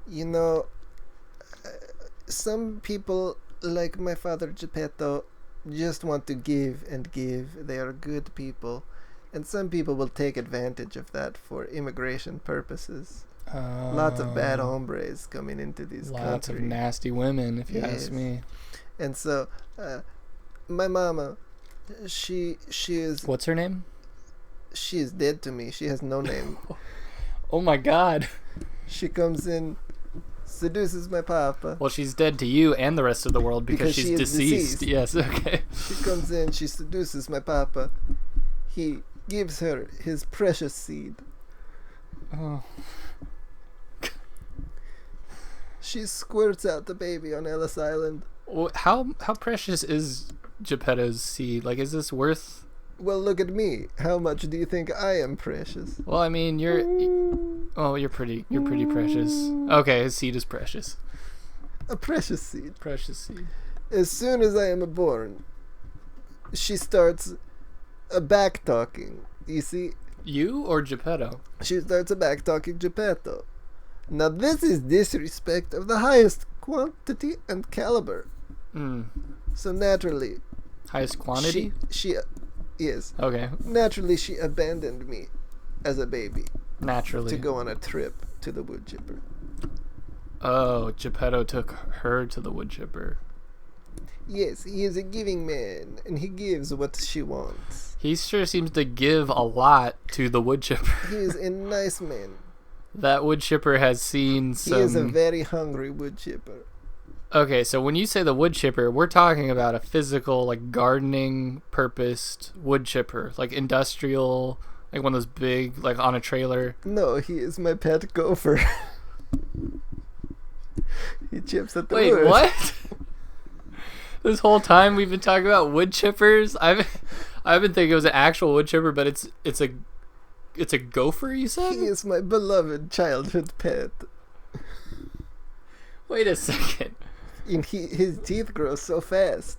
You know, some people, like my father Gepetto, just want to give and give. They are good people. And some people will take advantage of that for immigration purposes. Lots of bad hombres coming into these countries. Lots of nasty women, if you ask me. And so, my mama, she is... What's her name? She is dead to me. She has no name. Oh my god. She comes in, seduces my papa. Well, she's dead to you and the rest of the world because she's deceased. Yes, okay. She comes in, she seduces my papa. He gives her his precious seed. Oh. She squirts out the baby on Ellis Island. Well, how precious is Gepetto's seed? Like, is this worth... Well, look at me. How much do you think I am precious? Well, I mean, you're pretty precious. Okay, his seed is precious. A precious seed. Precious seed. As soon as I am born, she starts a back-talking. You see? You or Gepetto? She starts a back-talking Gepetto. Now this is disrespect of the highest quantity and caliber. So naturally... Highest quantity? She yes. Okay. Naturally, she abandoned me as a baby. Naturally. To go on a trip to the wood chipper. Oh, Gepetto took her to the wood chipper. Yes, he is a giving man, and he gives what she wants. He sure seems to give a lot to the wood chipper. He is a nice man. That wood chipper has seen some... He is a very hungry wood chipper. Okay, so when you say the wood chipper, we're talking about a physical, like, gardening purposed wood chipper, like industrial, like one of those big, like on a trailer. No, he is my pet gopher. He chips at the wood. Wait, what? This whole time we've been talking about wood chippers? I've been thinking it was an actual wood chipper, but it's a gopher, you said? He is my beloved childhood pet. Wait a second. And his teeth grow so fast,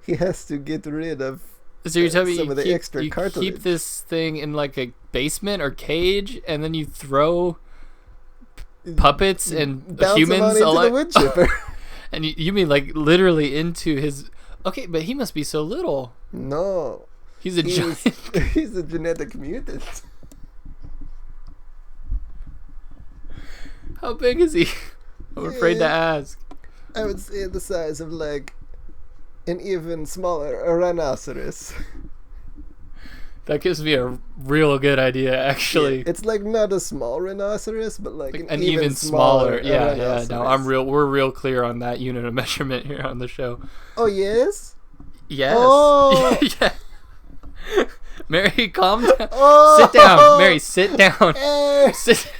he has to get rid of so you're telling me some of the extra cartilage. You keep this thing in like a basement or cage, and then you throw puppets and humans into the wood chipper. And you mean like literally into his... Okay, but he must be so little. No. He's a giant. He's a genetic mutant. How big is he? I'm afraid to ask. I would say the size of like an even smaller rhinoceros. That gives me a real good idea, actually. Yeah, it's like not a small rhinoceros, but like an even smaller. Yeah. No, we're real clear on that unit of measurement here on the show. Oh yes. Yes. Oh. Yeah. Mary, calm down. Oh. Sit down, Mary. Sit down. Sit.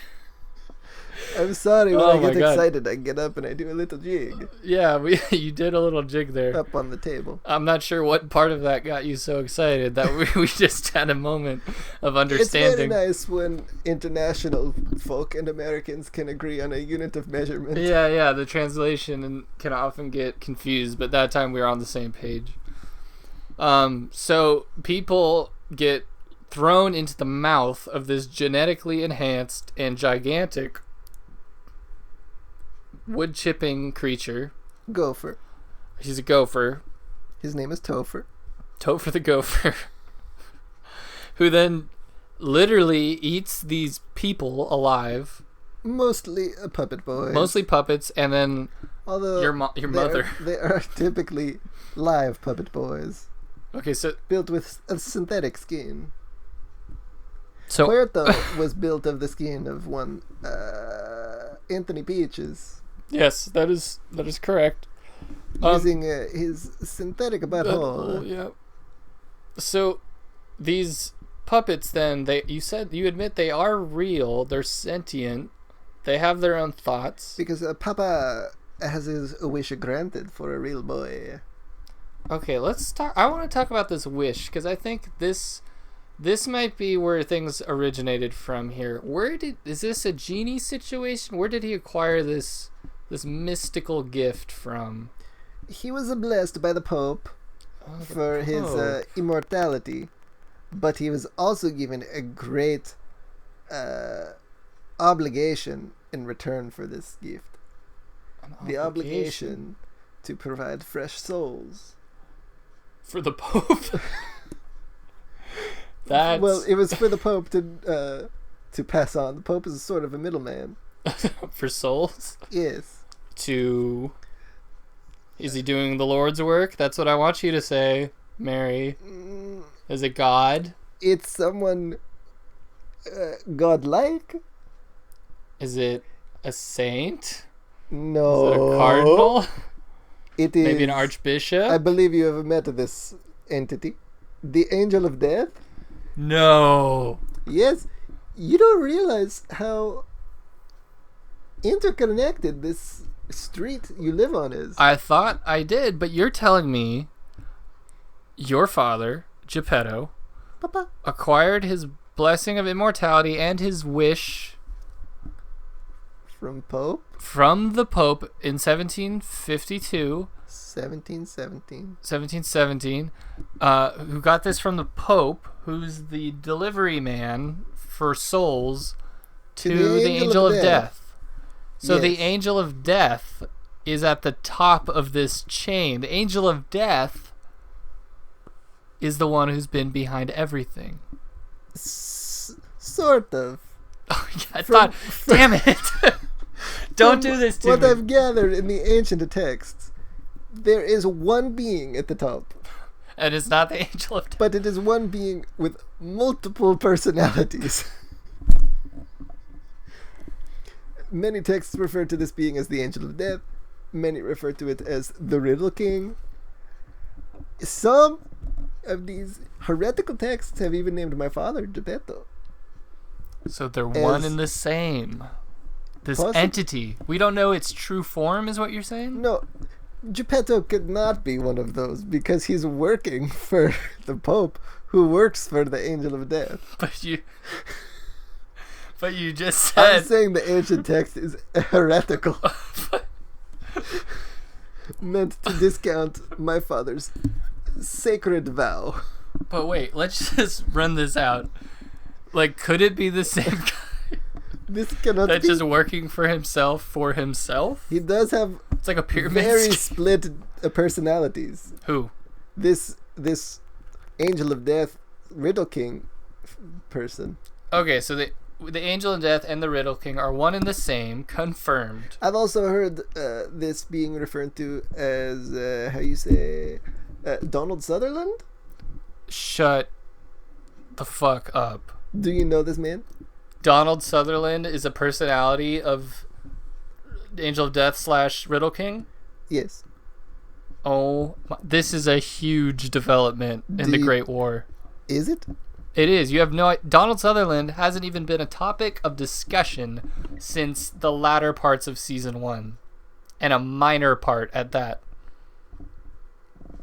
I'm sorry, when I get excited, I get up and I do a little jig. Yeah, you did a little jig there. Up on the table. I'm not sure what part of that got you so excited that we just had a moment of understanding. It's very nice when international folk and Americans can agree on a unit of measurement. Yeah, the translation can often get confused, but that time we were on the same page. So people get thrown into the mouth of this genetically enhanced and gigantic wood chipping creature. Gopher. He's a gopher. His name is Topher. Topher the gopher. Who then literally eats these people alive. Mostly puppet boys. Mostly puppets, and then although your mother. They are typically live puppet boys. Okay, so built with a synthetic skin. So Puerto was built of the skin of one Anthony Peaches. Yes, that is correct. Using his synthetic butthole. Yeah. So these puppets, then you admit they are real. They're sentient. They have their own thoughts. Because Papa has his wish granted for a real boy. Okay, let's talk. I want to talk about this wish because I think this might be where things originated from here. Is this a genie situation? Where did he acquire this mystical gift from? He was blessed by the Pope for his immortality. but he was also given a great obligation in return for this gift. The obligation to provide fresh souls. For the Pope? That's... Well, it was for the Pope to pass on. The Pope is sort of a middleman. For souls? Yes. Is he doing the Lord's work? That's what I want you to say, Mary. Is it God? It's someone godlike. Is it a saint? No. Is it a cardinal? It is. Maybe an archbishop? I believe you have met this entity. The Angel of Death? No. Yes. You don't realize how interconnected this street you live on is. I thought I did, but you're telling me your father, Gepetto, Papa. acquired his blessing of immortality and his wish From Pope? from the Pope in 1752. 1717. Who got this from the Pope, who's the delivery man for souls to the Angel of Death. So Yes. the Angel of Death is at the top of this chain. The Angel of Death is the one who's been behind everything. Sort of. Oh, yeah, I thought, damn it. Don't do this to what me. I've gathered in the ancient texts, there is one being at the top. And it's not the Angel of Death. But it is one being with multiple personalities. Many texts refer to this being as the Angel of Death. Many refer to it as the Riddle King. Some of these heretical texts have even named my father Gepetto. So they're one and the same. This entity. We don't know its true form, is what you're saying? No, Gepetto could not be one of those because he's working for the Pope, who works for the Angel of Death. But you just said... I'm saying the ancient text is heretical. Meant to discount my father's sacred vow. But wait, let's just run this out. Like, could it be the same guy? This cannot That's be. just working for himself? He does have It's like a pyramid very scheme. split personalities. Who? This Angel of Death, Riddle King person. Okay, so the Angel of Death and the Riddle King are one and the same, confirmed. I've also heard this being referred to as, how you say, Donald Sutherland? Shut the fuck up. Do you know this man? Donald Sutherland is a personality of Angel of Death / Riddle King? Yes. Oh, this is a huge development in the Great War. Is it? It is. You have no... Donald Sutherland hasn't even been a topic of discussion since the latter parts of season 1. And a minor part at that.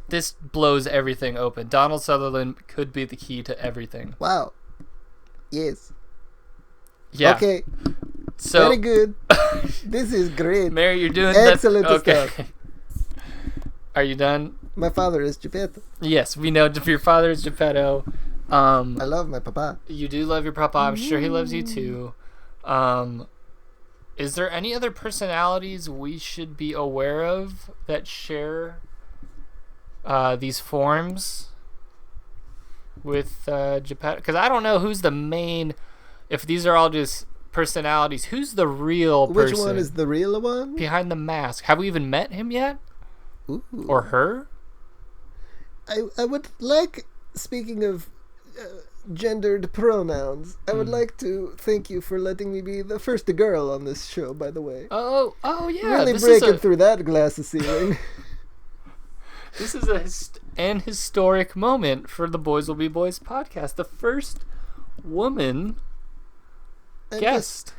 This blows everything open. Donald Sutherland could be the key to everything. Wow. Yes. Yeah. Okay. So, very good. This is great. Mary, you're doing excellent okay. stuff. Are you done? My father is Gepetto. Yes, we know your father is Gepetto. I love my papa. You do love your papa. I'm sure he loves you too. Is there any other personalities we should be aware of that share these forms with Gepetto? Because I don't know who's the main... If these are all just personalities, who's the real person? Which one is the real one? Behind the mask. Have we even met him yet? Ooh. Or her? I would like, speaking of gendered pronouns, I would like to thank you for letting me be the first girl on this show, by the way. Oh yeah. Really this breaking is through that glass ceiling. This is an historic moment for the Boys Will Be Boys podcast. The first woman guest.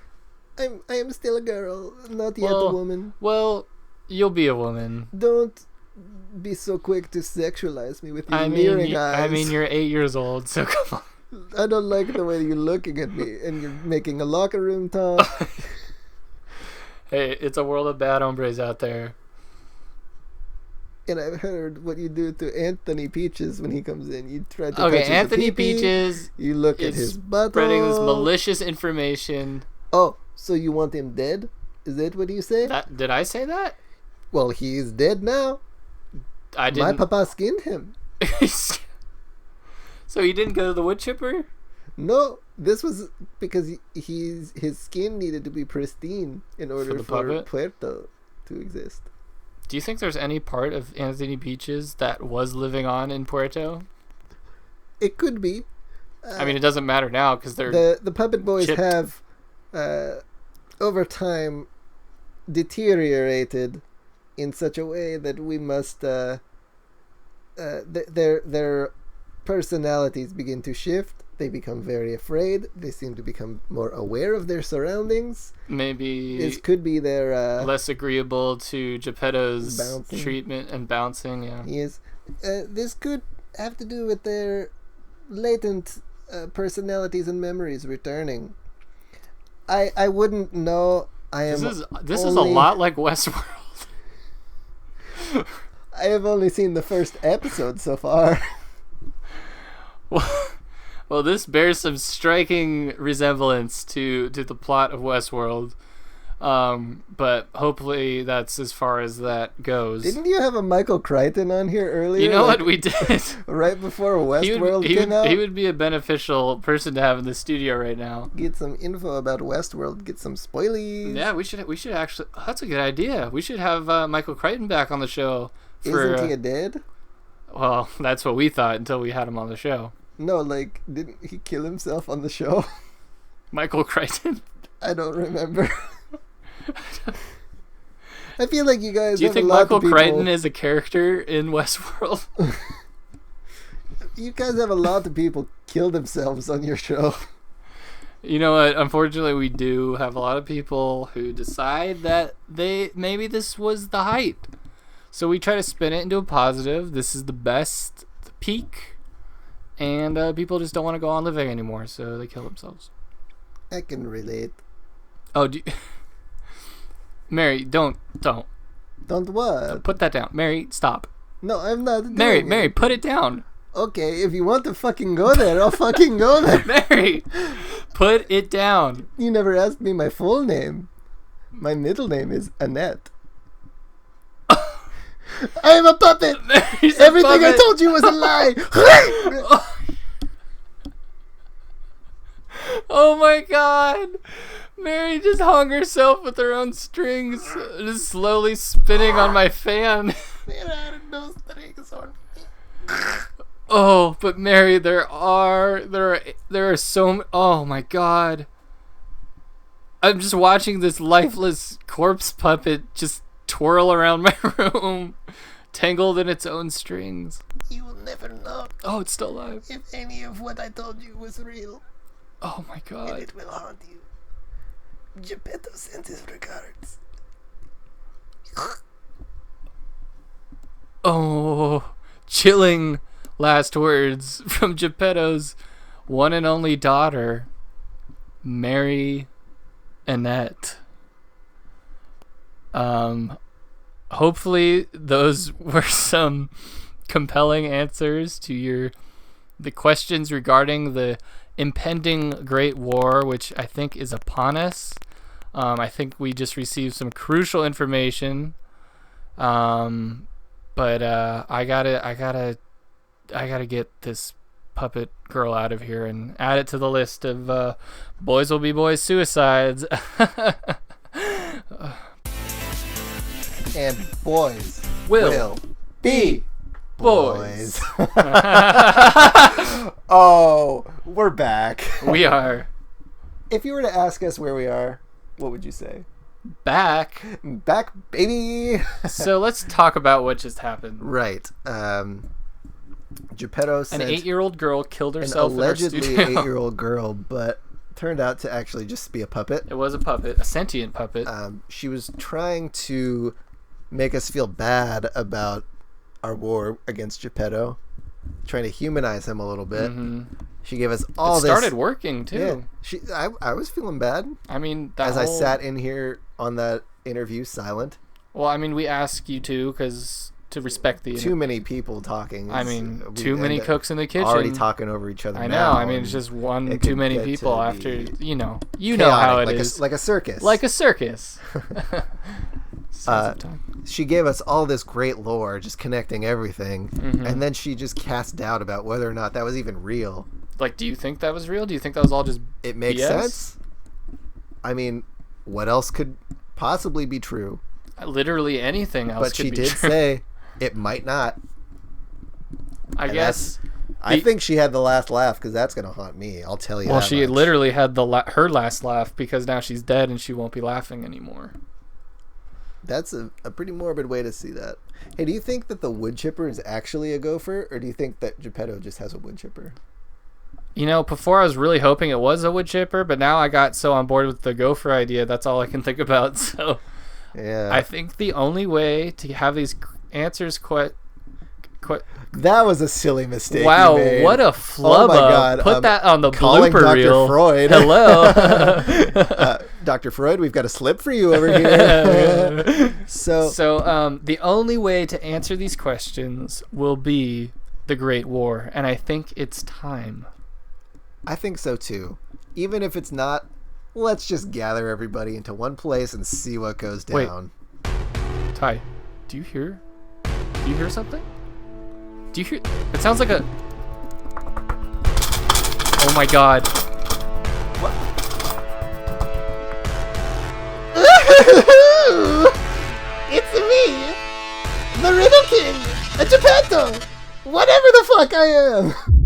I am still a girl, not yet a woman. Well, you'll be a woman. Don't be so quick to sexualize me with your leering eyes. I mean, you're 8 years old, so come on. I don't like the way you're looking at me, and you're making a locker room talk. Hey, it's a world of bad hombres out there. And I've heard what you do to Anthony Peaches when he comes in. You try to touch his Anthony pee-pee, Peaches. You look at his butthole. Spreading this malicious information. Oh, so you want him dead? Is that what you say? Did I say that? Well, he's dead now. I didn't. My papa skinned him. So he didn't go to the wood chipper? No, this was because his skin needed to be pristine in order for Puerto to exist. Do you think there's any part of Anthony Peaches that was living on in Puerto? It could be. I mean, it doesn't matter now because they're the puppet boys chipped. have over time deteriorated in such a way that we must their personalities begin to shift. They become very afraid. They seem to become more aware of their surroundings. Maybe this could be their less agreeable to Gepetto's bouncing. Treatment and bouncing. Yeah. Yes, this could have to do with their latent personalities and memories returning. I wouldn't know. This is a lot like Westworld. I have only seen the first episode so far. Well, this bears some striking resemblance to the plot of Westworld, but hopefully that's as far as that goes. Didn't you have a Michael Crichton on here earlier? You know what we did? Right before Westworld came out? He would be a beneficial person to have in the studio right now. Get some info about Westworld, get some spoilies. Yeah, we should actually... Oh, that's a good idea. We should have Michael Crichton back on the show. Isn't he dead? Well, that's what we thought until we had him on the show. No, like, didn't he kill himself on the show? Michael Crichton? I don't remember. I feel like you guys. Do you think Michael Crichton is a character in Westworld? You guys have a lot of people kill themselves on your show. You know what? Unfortunately, we do have a lot of people who decide that maybe this was the height. So we try to spin it into a positive. This is the best, the peak. And people just don't want to go on living anymore, so they kill themselves. I can relate. Oh, Mary, don't. Don't what? Put that down. Mary, stop. No, I'm not doing Mary, put it down. Okay, if you want to fucking go there, I'll fucking go there. Mary, put it down. You never asked me my full name. My middle name is Annette. I am a puppet. Everything I told you was a lie. Oh my god. Mary just hung herself with her own strings, just slowly spinning on my fan. There are no strings on me. Oh, but Mary, there are so oh my god. I'm just watching this lifeless corpse puppet just twirl around my room, tangled in its own strings. You will never know. Oh, it's still alive. If any of what I told you was real. Oh my god. And it will haunt you. Gepetto sends his regards. Oh, chilling last words from Gepetto's one and only daughter, Mary Annette. Hopefully those were some compelling answers to the questions regarding the impending Great War, which I think is upon us. I think we just received some crucial information. But I gotta get this puppet girl out of here and add it to the list of boys will be boys suicides. And boys will be boys. Oh, we're back. We are. If you were to ask us where we are, what would you say? Back, baby. So let's talk about what just happened. Right. Gepetto sent an 8-year-old girl killed herself. An allegedly in our studio. 8-year-old girl, but turned out to actually just be a puppet. It was a puppet, a sentient puppet. She was trying to make us feel bad about our war against Gepetto, trying to humanize him a little bit. Mm-hmm. She gave us all it this. Started working too. Yeah, I was feeling bad. I mean, I sat in here on that interview silent. Well, I mean, we asked you to because to respect the too many people talking. I mean, too many cooks in the kitchen. Already talking over each other. I know. I mean, it's just one too many people after, you know how it is. Like a circus. Like a circus. She gave us all this great lore, just connecting everything, and then she just cast doubt about whether or not that was even real. Like, do you think that was real? Do you think that was all just It makes BS? sense. I mean, what else could possibly be true? Literally anything else But could she be did true. say it might not. I guess. I think she had the last laugh, because that's going to haunt me. I'll tell you. Well, that she much. literally had her last laugh, because now she's dead and she won't be laughing anymore. That's a pretty morbid way to see that. Hey, do you think that the wood chipper is actually a gopher, or do you think that Gepetto just has a wood chipper? You know, before I was really hoping it was a wood chipper, but now I got so on board with the gopher idea, that's all I can think about. So yeah, I think the only way to have these answers that was a silly mistake. Wow, you made. what a flub! Oh my God, Put that on the calling blooper Dr. reel. Freud. Hello, Dr. Freud, we've got a slip for you over here. So the only way to answer these questions will be the Great War, and I think it's time. I think so too. Even if it's not, let's just gather everybody into one place and see what goes down. Wait. Ty, do you hear something? Do you hear? It sounds like a... Oh my God. What? It's me, the Riddle King, a Gepetto, whatever the fuck I am.